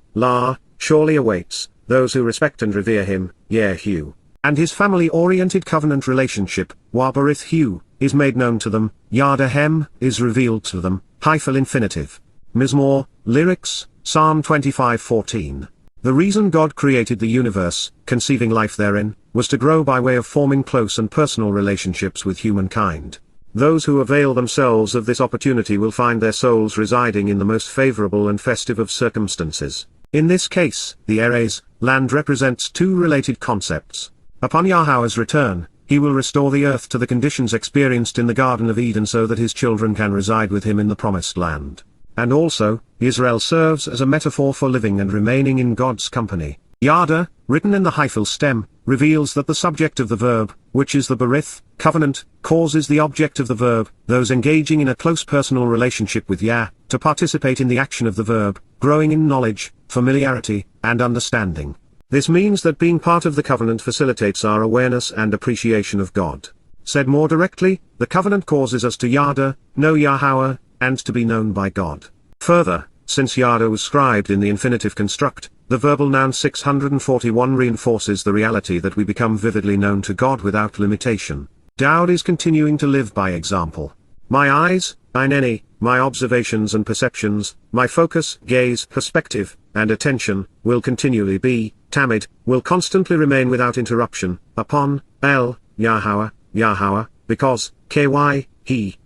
S1: surely awaits, those who respect and revere him, and his family-oriented covenant relationship, Wabarith, is made known to them, Yada is revealed to them, infinitive. Mizmowr, lyrics, Psalm 25:14. The reason God created the universe, conceiving life therein, was to grow by way of forming close and personal relationships with humankind. Those who avail themselves of this opportunity will find their souls residing in the most favorable and festive of circumstances. In this case, the Erez, land, represents two related concepts. Upon Yahowah's return, he will restore the earth to the conditions experienced in the Garden of Eden so that his children can reside with him in the promised land. And also, Yisra'el serves as a metaphor for living and remaining in God's company. Yada, written in the hyphal stem, reveals that the subject of the verb, which is the berith, covenant, causes the object of the verb, those engaging in a close personal relationship with Yah, to participate in the action of the verb, growing in knowledge, familiarity, and understanding. This means that being part of the covenant facilitates our awareness and appreciation of God. Said more directly, the covenant causes us to know Yahowah, and to be known by God. Further, since Yada was scribed in the infinitive construct, the verbal noun 641 reinforces the reality that we become vividly known to God without limitation. Dowd is continuing to live by example. My eyes, eineni, my observations and perceptions, my focus, gaze, perspective, and attention, will continually be, tamid, will constantly remain without interruption, upon, Yahowah, because, he,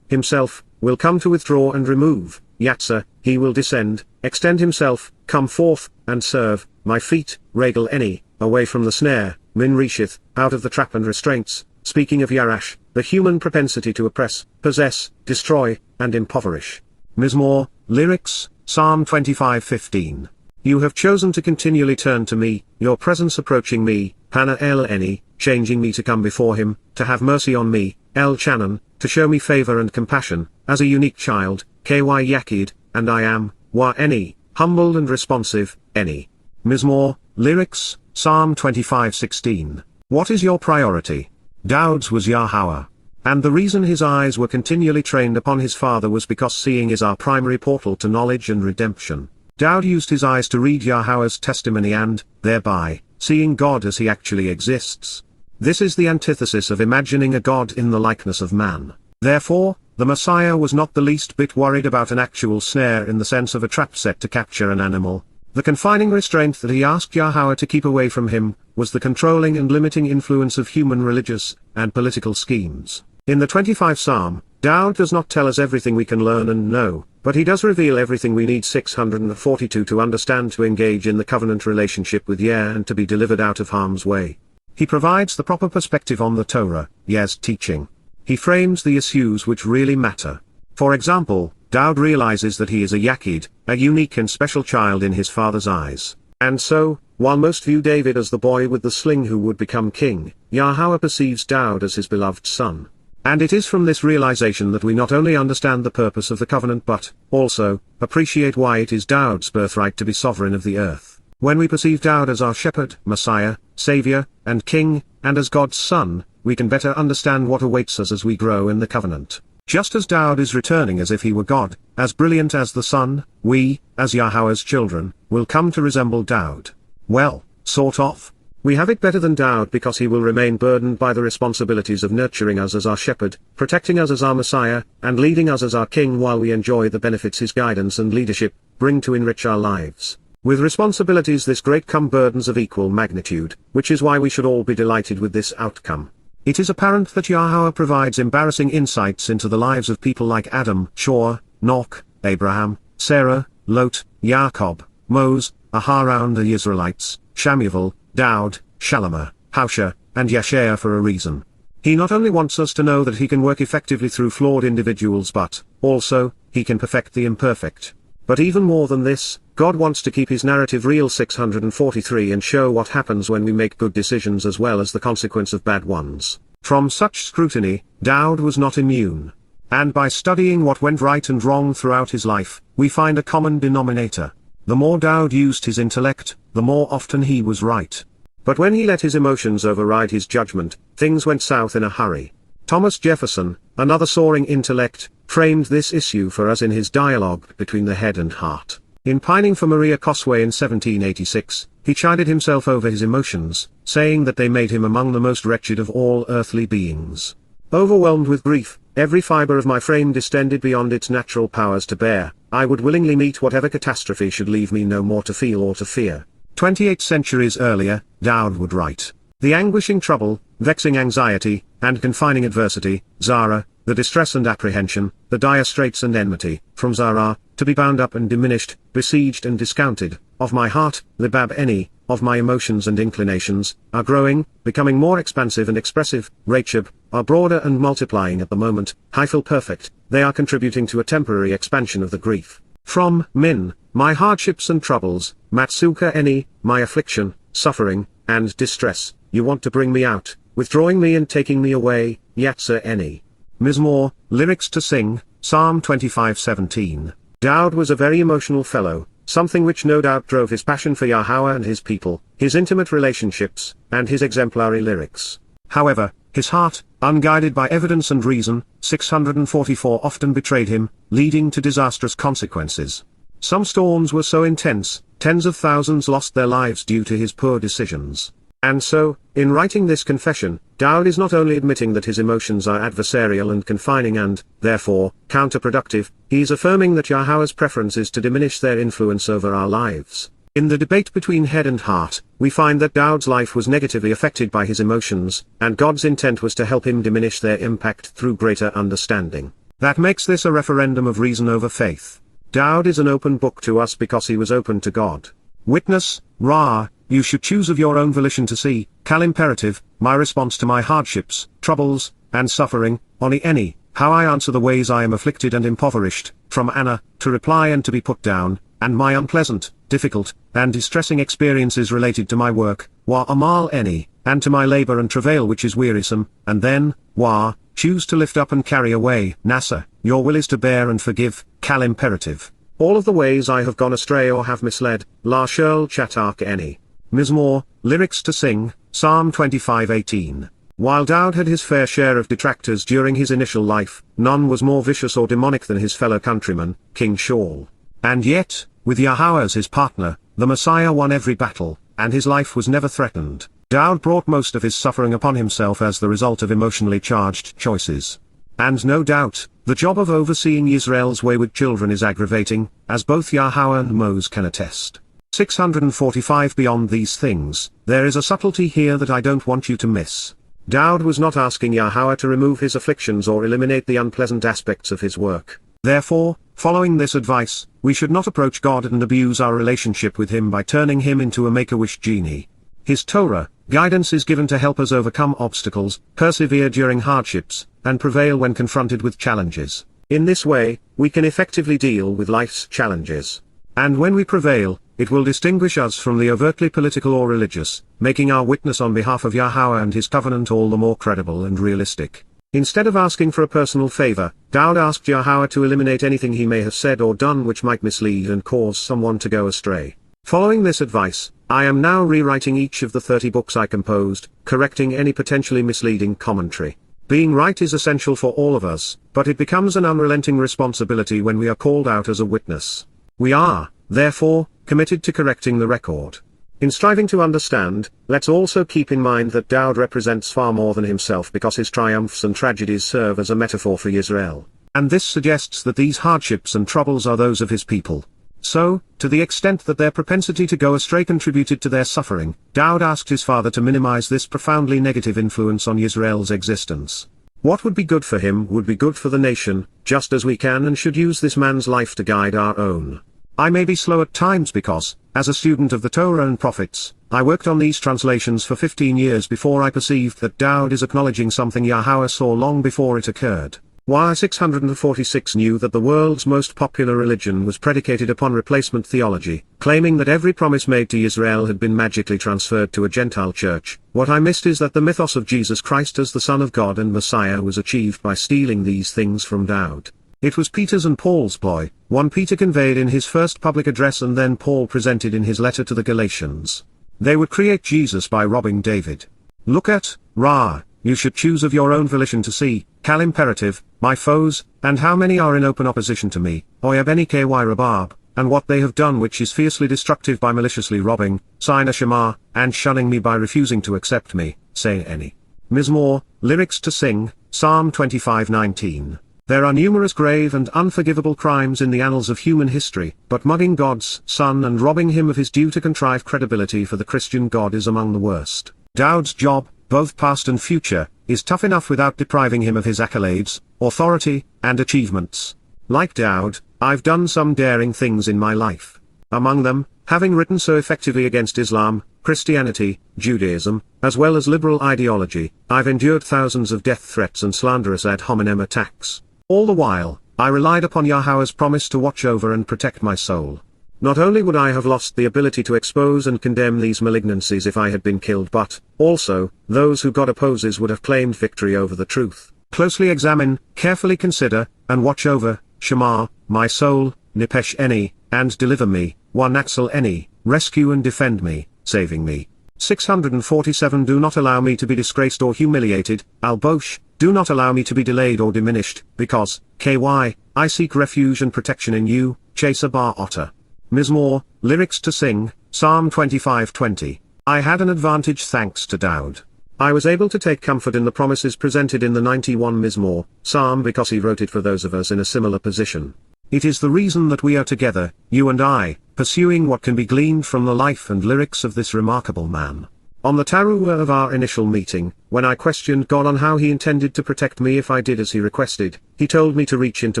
S1: himself, will come to withdraw and remove, Yatsa, he will descend, extend himself, come forth, and serve, my feet, regal eni, away from the snare, min reshith, out of the trap and restraints, speaking of Yarash, the human propensity to oppress, possess, destroy, and impoverish. Mizmowr, lyrics, Psalm 25:15. You have chosen to continually turn to me, your presence approaching me, Hana el eni, changing me to come before him, to have mercy on me, El Chanan, to show me favor and compassion, as a unique child, Ky Yakid, and I am, Eni, humbled and responsive, Eni. Mizmowr, lyrics, Psalm 25:16. What is your priority? Dowd's was Yahowah. And the reason his eyes were continually trained upon his Father was because seeing is our primary portal to knowledge and redemption. Dowd used his eyes to read Yahowah's testimony and, thereby, seeing God as he actually exists. This is the antithesis of imagining a God in the likeness of man. Therefore, the Messiah was not the least bit worried about an actual snare in the sense of a trap set to capture an animal. The confining restraint that he asked Yahowah to keep away from him, was the controlling and limiting influence of human religious and political schemes. In the 25th Psalm, Dowd does not tell us everything we can learn and know, but he does reveal everything we need 642 to understand to engage in the covenant relationship with Yah and to be delivered out of harm's way. He provides the proper perspective on the Torah, Yah's teaching. He frames the issues which really matter. For example, Dowd realizes that he is a Yachid, a unique and special child in his father's eyes. And so, while most view David as the boy with the sling who would become king, Yahowah perceives Dowd as his beloved son. And it is from this realization that we not only understand the purpose of the covenant but, also, appreciate why it is Dowd's birthright to be sovereign of the earth. When we perceive Dowd as our shepherd, Messiah, Savior, and King, and as God's son, we can better understand what awaits us as we grow in the covenant. Just as Dowd is returning as if he were God, as brilliant as the sun, we, as Yahowah's children, will come to resemble Dowd. Well, sort of. We have it better than Dowd because he will remain burdened by the responsibilities of nurturing us as our shepherd, protecting us as our Messiah, and leading us as our King while we enjoy the benefits his guidance and leadership bring to enrich our lives. With responsibilities this great come burdens of equal magnitude, which is why we should all be delighted with this outcome. It is apparent that Yahowah provides embarrassing insights into the lives of people like Adam, Shor, Noach, Abraham, Sarah, Lot, Jacob, Moses, Aharon, the Yisraelites, Shamuel, Dowd, Shalomah, Hosea, and Yeshua for a reason. He not only wants us to know that he can work effectively through flawed individuals but, also, he can perfect the imperfect. But even more than this, God wants to keep his narrative real 643 and show what happens when we make good decisions as well as the consequence of bad ones. From such scrutiny, Dowd was not immune. And by studying what went right and wrong throughout his life, we find a common denominator. The more Dowd used his intellect, the more often he was right. But when he let his emotions override his judgment, things went south in a hurry. Thomas Jefferson, another soaring intellect, framed this issue for us in his dialogue between the head and heart. In pining for Maria Cosway in 1786, he chided himself over his emotions, saying that they made him among the most wretched of all earthly beings. Overwhelmed with grief, every fibre of my frame distended beyond its natural powers to bear, I would willingly meet whatever catastrophe should leave me no more to feel or to fear. 28 centuries earlier, Dowd would write, "The anguishing trouble, vexing anxiety, and confining adversity, Zara, the distress and apprehension, the dire straits and enmity, from Zara, to be bound up and diminished, besieged and discounted, of my heart, Libab Eni, of my emotions and inclinations, are growing, becoming more expansive and expressive, Rachab, are broader and multiplying at the moment, Hyphil perfect, they are contributing to a temporary expansion of the grief. From Min, my hardships and troubles, Matsuka Eni, my affliction, suffering, and distress, you want to bring me out, withdrawing me and taking me away, Yatsa Eni." Mizmowr, lyrics to sing, Psalm 25:17. Dowd was a very emotional fellow, something which no doubt drove his passion for Yahowah and his people, his intimate relationships, and his exemplary lyrics. However, his heart, unguided by evidence and reason, 644 often betrayed him, leading to disastrous consequences. Some storms were so intense, tens of thousands lost their lives due to his poor decisions. And so, in writing this confession, Dowd is not only admitting that his emotions are adversarial and confining and, therefore, counterproductive, he is affirming that Yahowah's preference is to diminish their influence over our lives. In the debate between head and heart, we find that Dowd's life was negatively affected by his emotions, and God's intent was to help him diminish their impact through greater understanding. That makes this a referendum of reason over faith. Dowd is an open book to us because he was open to God. Witness, Ra, you should choose of your own volition to see, Kal imperative, my response to my hardships, troubles, and suffering, Oni Eni, how I answer the ways I am afflicted and impoverished, from Anna, to reply and to be put down, and my unpleasant, difficult, and distressing experiences related to my work, Wa Amal Eni, and to my labor and travail which is wearisome, and then, Wa, choose to lift up and carry away, Nasa, your will is to bear and forgive, Kal imperative. All of the ways I have gone astray or have misled, La Shirl Chatak Eni. Mizmowr, lyrics to sing, Psalm 25:18. While Dowd had his fair share of detractors during his initial life, none was more vicious or demonic than his fellow countryman, King Shaul. And yet, with Yahowah as his partner, the Messiah won every battle, and his life was never threatened. Dowd brought most of his suffering upon himself as the result of emotionally charged choices. And no doubt, the job of overseeing Yisrael's wayward children is aggravating, as both Yahowah and Moses can attest. 645 Beyond these things, there is a subtlety here that I don't want you to miss. Dowd was not asking Yahowah to remove his afflictions or eliminate the unpleasant aspects of his work. Therefore, following this advice, we should not approach God and abuse our relationship with him by turning him into a make-a-wish genie. His Torah, Guidance is given to help us overcome obstacles, persevere during hardships, and prevail when confronted with challenges. In this way, we can effectively deal with life's challenges. And when we prevail, it will distinguish us from the overtly political or religious, making our witness on behalf of Yahowah and his covenant all the more credible and realistic. Instead of asking for a personal favor, Dowd asked Yahowah to eliminate anything he may have said or done which might mislead and cause someone to go astray. Following this advice, I am now rewriting each of the 30 books I composed, correcting any potentially misleading commentary. Being right is essential for all of us, but it becomes an unrelenting responsibility when we are called out as a witness. We are, therefore, committed to correcting the record. In striving to understand, let's also keep in mind that Dowd represents far more than himself because his triumphs and tragedies serve as a metaphor for Yisra'el. And this suggests that these hardships and troubles are those of his people. So, to the extent that their propensity to go astray contributed to their suffering, Dowd asked his father to minimize this profoundly negative influence on Yisrael's existence. What would be good for him would be good for the nation, just as we can and should use this man's life to guide our own. I may be slow at times because, as a student of the Torah and prophets, I worked on these translations for 15 years before I perceived that Dowd is acknowledging something Yahowah saw long before it occurred. YY646 knew that the world's most popular religion was predicated upon replacement theology, claiming that every promise made to Yisrael had been magically transferred to a Gentile church. What I missed is that the mythos of Jesus Christ as the Son of God and Messiah was achieved by stealing these things from Dowd. It was Peter's and Paul's ploy, one Peter conveyed in his first public address and then Paul presented in his letter to the Galatians. They would create Jesus by robbing David. Look at, Ra, you should choose of your own volition to see, Kal imperative, my foes, and how many are in open opposition to me, Oyab ky rabab, and what they have done which is fiercely destructive by maliciously robbing, Sina Shema, and shunning me by refusing to accept me, say any. Mizmowr, lyrics to sing, Psalm 25:19. There are numerous grave and unforgivable crimes in the annals of human history, but mugging God's Son and robbing him of his due to contrive credibility for the Christian God is among the worst. Dowd's job, both past and future, is tough enough without depriving him of his accolades, authority, and achievements. Like Dowd, I've done some daring things in my life. Among them, having written so effectively against Islam, Christianity, Judaism, as well as liberal ideology, I've endured thousands of death threats and slanderous ad hominem attacks. All the while, I relied upon Yahowah's promise to watch over and protect my soul. Not only would I have lost the ability to expose and condemn these malignancies if I had been killed, but, also, those who God opposes would have claimed victory over the truth. Closely examine, carefully consider, and watch over, Shema, my soul, Nipesh eni, and deliver me, Wa Natsal eni, rescue and defend me, saving me. 647 Do not allow me to be disgraced or humiliated, Al-Bosh, do not allow me to be delayed or diminished, because, KY, I seek refuge and protection in you, Chaser Bar Otter. Mizmowr, lyrics to sing, Psalm 25:20. I had an advantage thanks to Dowd. I was able to take comfort in the promises presented in the 91 Mizmowr, Psalm because he wrote it for those of us in a similar position. It is the reason that we are together, you and I, pursuing what can be gleaned from the life and lyrics of this remarkable man. On the Towrah of our initial meeting, when I questioned God on how he intended to protect me if I did as he requested, he told me to reach into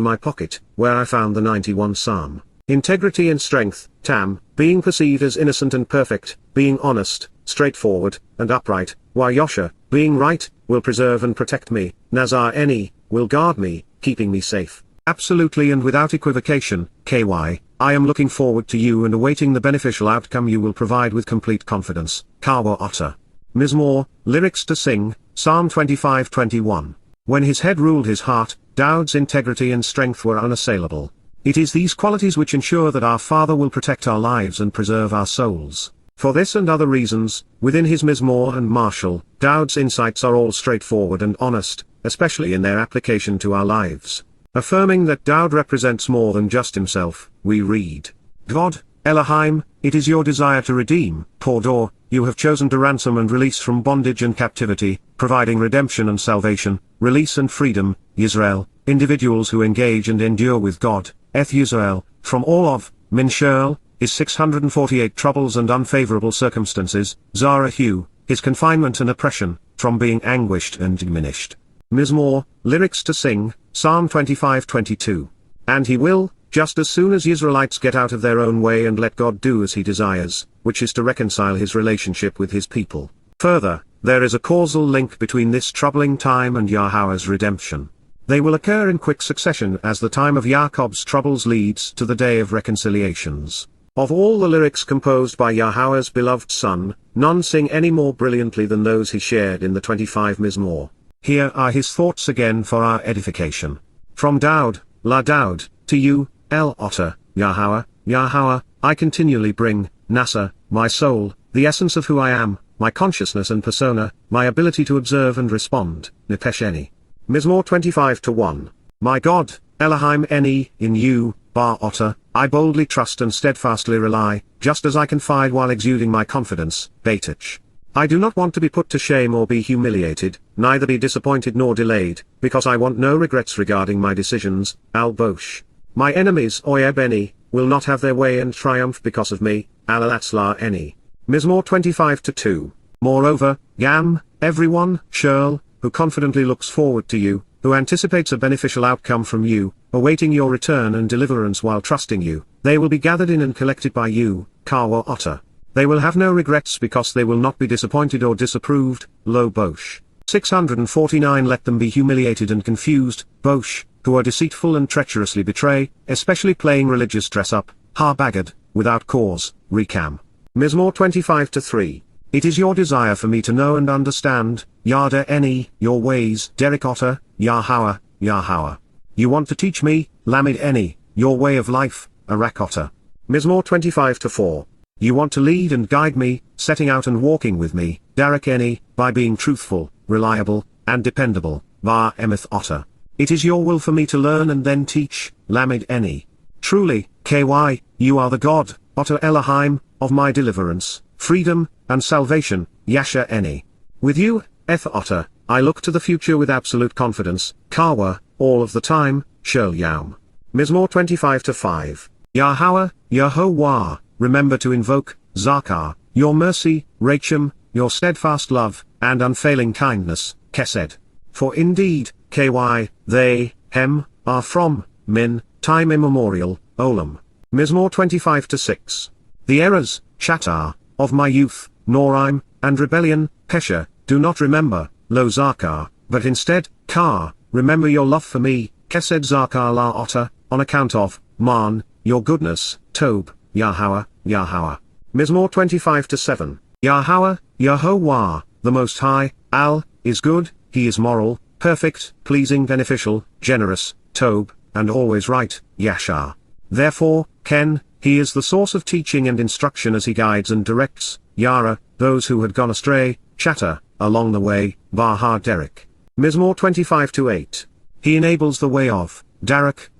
S1: my pocket, where I found the 91 Psalm. Integrity and strength, Tam, being perceived as innocent and perfect, being honest, straightforward, and upright, while Yosha, being right, will preserve and protect me, Nazar eni, will guard me, keeping me safe. Absolutely and without equivocation, KY, I am looking forward to you and awaiting the beneficial outcome you will provide with complete confidence, Kawa Otter. Mizmowr, lyrics to sing, Psalm 25:21. When his head ruled his heart, Dowd's integrity and strength were unassailable. It is these qualities which ensure that our Father will protect our lives and preserve our souls. For this and other reasons, within his Mizmowr and Marshal, Dowd's insights are all straightforward and honest, especially in their application to our lives. Affirming that Dowd represents more than just himself, we read, God, Elohim, it is your desire to redeem, Pordor, you have chosen to ransom and release from bondage and captivity, providing redemption and salvation, release and freedom, Yisra'el, individuals who engage and endure with God, Eth Yisra'el, from all of, Minshel, his 648 troubles and unfavorable circumstances, Zara Hu, his confinement and oppression, from being anguished and diminished. Mizmowr, lyrics to sing, Psalm 25:22. And he will, just as soon as Israelites get out of their own way and let God do as he desires, which is to reconcile his relationship with his people. Further, there is a causal link between this troubling time and Yahweh's redemption. They will occur in quick succession as the time of Jacob's troubles leads to the day of reconciliations. Of all the lyrics composed by Yahweh's beloved Son, none sing any more brilliantly than those he shared in the 25 Mizmowr. Here are his thoughts again for our edification. From Dowd, La Dowd, to you, El Otter, Yahowah, Yahowah, I continually bring, Nasa, my soul, the essence of who I am, my consciousness and persona, my ability to observe and respond, Nepesh Eni. Mizmowr 25-1. My God, Elohim Eni, in you, Bar Otter, I boldly trust and steadfastly rely, just as I confide while exuding my confidence, Beitach. I do not want to be put to shame or be humiliated, neither be disappointed nor delayed, because I want no regrets regarding my decisions, Al-Bosh. My enemies, Oyeb Eni, will not have their way and triumph because of me, Al-Alatzla Eni. Mizmowr 25-2. Moreover, Yam, everyone, Shirl, who confidently looks forward to you, who anticipates a beneficial outcome from you, awaiting your return and deliverance while trusting you, they will be gathered in and collected by you, Kawa Otter. They will have no regrets because they will not be disappointed or disapproved, Lo Bosh. 649 Let them be humiliated and confused, Bosh, who are deceitful and treacherously betray, especially playing religious dress-up, Ha Bagad, without cause, Rekam. Mizmowr 25-3. It is your desire for me to know and understand, Yada Eni, your ways, Derek Otter, Yahowah, Yahowah. You want to teach me, Lamed Eni, your way of life, Arak Otter. Mizmowr 25-4. You want to lead and guide me, setting out and walking with me, Derek Eni, by being truthful, reliable, and dependable, Var Emeth Otter. It is your will for me to learn and then teach, Lamed Eni. Truly, KY, you are the God, Otter Elohim, of my deliverance, freedom, and salvation, Yasha Eni. With you, Eth Otter, I look to the future with absolute confidence, Kawa, all of the time, Shirl Yaum. Mizmowr 25-5. Yahowah, Yahowah, remember to invoke, Zakar, your mercy, Racham, your steadfast love, and unfailing kindness, Kesed. For indeed, KY, they, Hem, are from, Min, time immemorial, Olam. Mizmowr 25-6. The errors, Shatar, of my youth, Noraim, and rebellion, Pesha, do not remember, Lo Zakar, but instead, Kar, remember your love for me, Kesed Zakar La Otter, on account of, Man, your goodness, Tob, Yahowah, Yahowah. Mizmowr 25-7. Yahowah, Yahowah, the Most High, Al, is good, he is moral, perfect, pleasing, beneficial, generous, Tob, and always right, Yashar. Therefore, Ken, he is the source of teaching and instruction as he guides and directs, Yara, those who had gone astray, Chatter, along the way, Bahar Derek. Mizmowr 25-8. He enables the way of, Derek,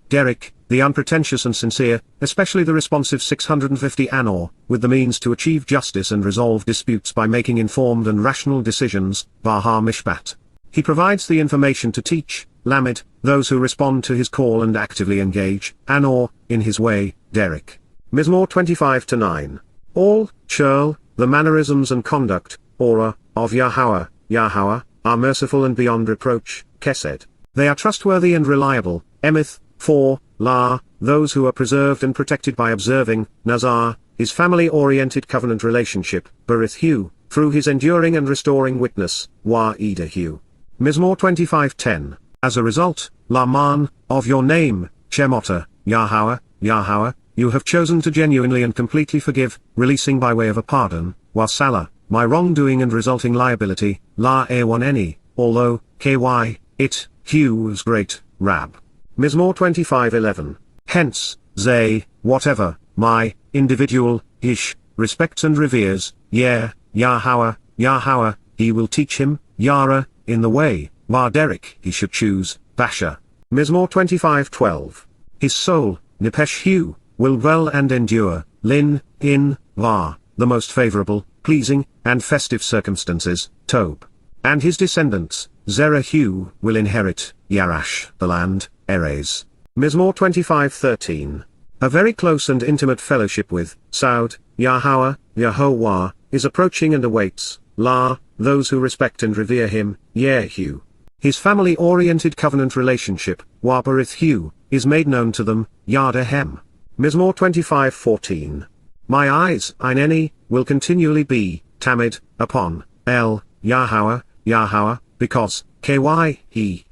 S1: the unpretentious and sincere, especially the responsive 650 Anor, with the means to achieve justice and resolve disputes by making informed and rational decisions, Bahar Mishpat. He provides the information to teach, Lamed, those who respond to his call and actively engage, Anor, in his way, Derek. Mizmowr 25-9. All, Shirl, the mannerisms and conduct, Aura, of Yahowah, Yahowah, are merciful and beyond reproach, Kesed. They are trustworthy and reliable, Emeth, 4, La, those who are preserved and protected by observing, Nazar, his family-oriented covenant relationship, Berith Hu, through his enduring and restoring witness, Wa Ida Hu. Mizmowr 25-10. As a result, Laman, of your name, Shem Otter, Yahowah, Yahowah, you have chosen to genuinely and completely forgive, releasing by way of a pardon, Wasala, my wrongdoing and resulting liability, La Ewan Eni, although, KY, it, Hu was great, Rab. Mizmowr 25-11. Hence, Zay, whatever, my, individual, Ish, respects and reveres, Yahowah, Yahowah, he will teach him, Yara, in the way, Derek he should choose, Basha. Mizmowr 25-12. His soul, Nepesh Hu, will dwell and endure, Lin, in, Va, the most favorable, pleasing, and festive circumstances, Tob. And his descendants, Zerah Hu, will inherit, Yarash, the land, Erez. Mizmowr 25-13. A very close and intimate fellowship with, Saud, Yahowah, Yahowah, is approaching and awaits, La, those who respect and revere him, Yehu. His family-oriented covenant relationship, Wabarith Hu, is made known to them, Yada Hem. Mizmowr 25-14. My eyes, Eineni, will continually be, Tamid, upon, Yahowah, Yahowah, because, he,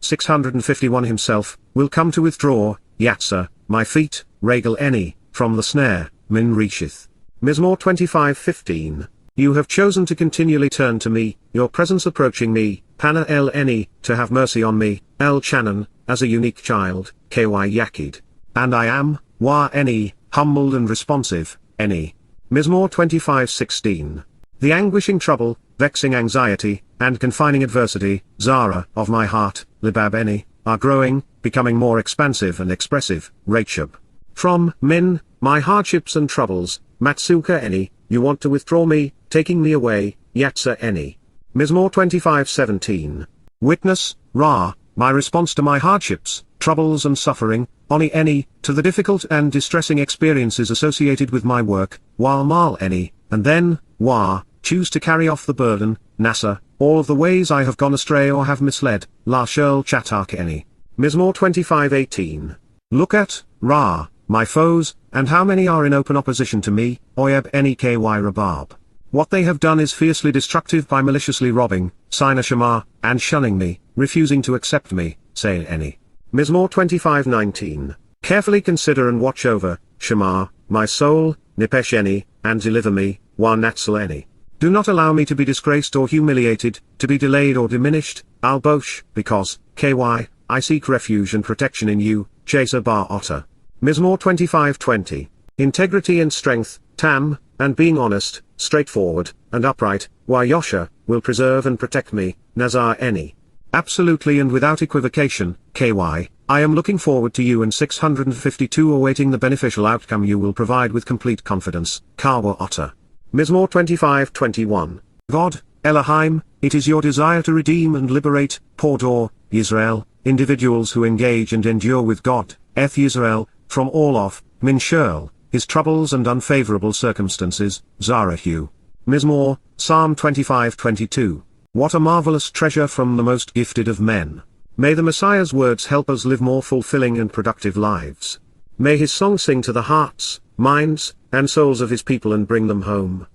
S1: 651 himself, will come to withdraw, Yatsa, my feet, Regal Eni, from the snare, Min reacheth. Mizmowr 25:15. You have chosen to continually turn to me, your presence approaching me, Pana El Eni, to have mercy on me, El Channon, as a unique child, Ky Yakid. And I am, Wa Eni, humbled and responsive, Eni. Mizmowr 25:16. The anguishing trouble, vexing anxiety, and confining adversity, Zara, of my heart, Libab Eni, are growing, becoming more expansive and expressive, Rachab. From Min, my hardships and troubles, Matsuka Eni, you want to withdraw me, taking me away, Yatsa Eni. Mizmowr 25:17. Witness, Ra, my response to my hardships, troubles and suffering, Oni Eni, to the difficult and distressing experiences associated with my work, Wa Mal Eni, and then, Wa, choose to carry off the burden, Nasa, all of the ways I have gone astray or have misled, La Shirl Chatak Eni. Mizmowr 25:18. Look at, Ra, my foes, and how many are in open opposition to me, Oyeb Eni Ky Rabab. What they have done is fiercely destructive by maliciously robbing, Sina Shema, and shunning me, refusing to accept me, say Eni. Mizmowr 25:19. Carefully consider and watch over, Shema, my soul, Nipesh Eni, and deliver me, Wa Natsal Eni. Do not allow me to be disgraced or humiliated, to be delayed or diminished, Al-Bosh, because, KY, I seek refuge and protection in you, Chaser Bar Otter. Mizmowr 25:20. Integrity and strength, Tam, and being honest, straightforward, and upright, Yosha, will preserve and protect me, Nazar Eni. Absolutely and without equivocation, KY, I am looking forward to you and 652 awaiting the beneficial outcome you will provide with complete confidence, Kawa Otter. Mizmowr 25:21. God, Elohim, it is your desire to redeem and liberate, Pordor, Yisra'el, individuals who engage and endure with God, Eth Yisra'el, from all of, Min Shirl, his troubles and unfavorable circumstances, Zarahu. Mizmowr, Psalm 25:22. What a marvelous treasure from the most gifted of men. May the Messiah's words help us live more fulfilling and productive lives. May his song sing to the hearts, minds, and souls of his people and bring them home.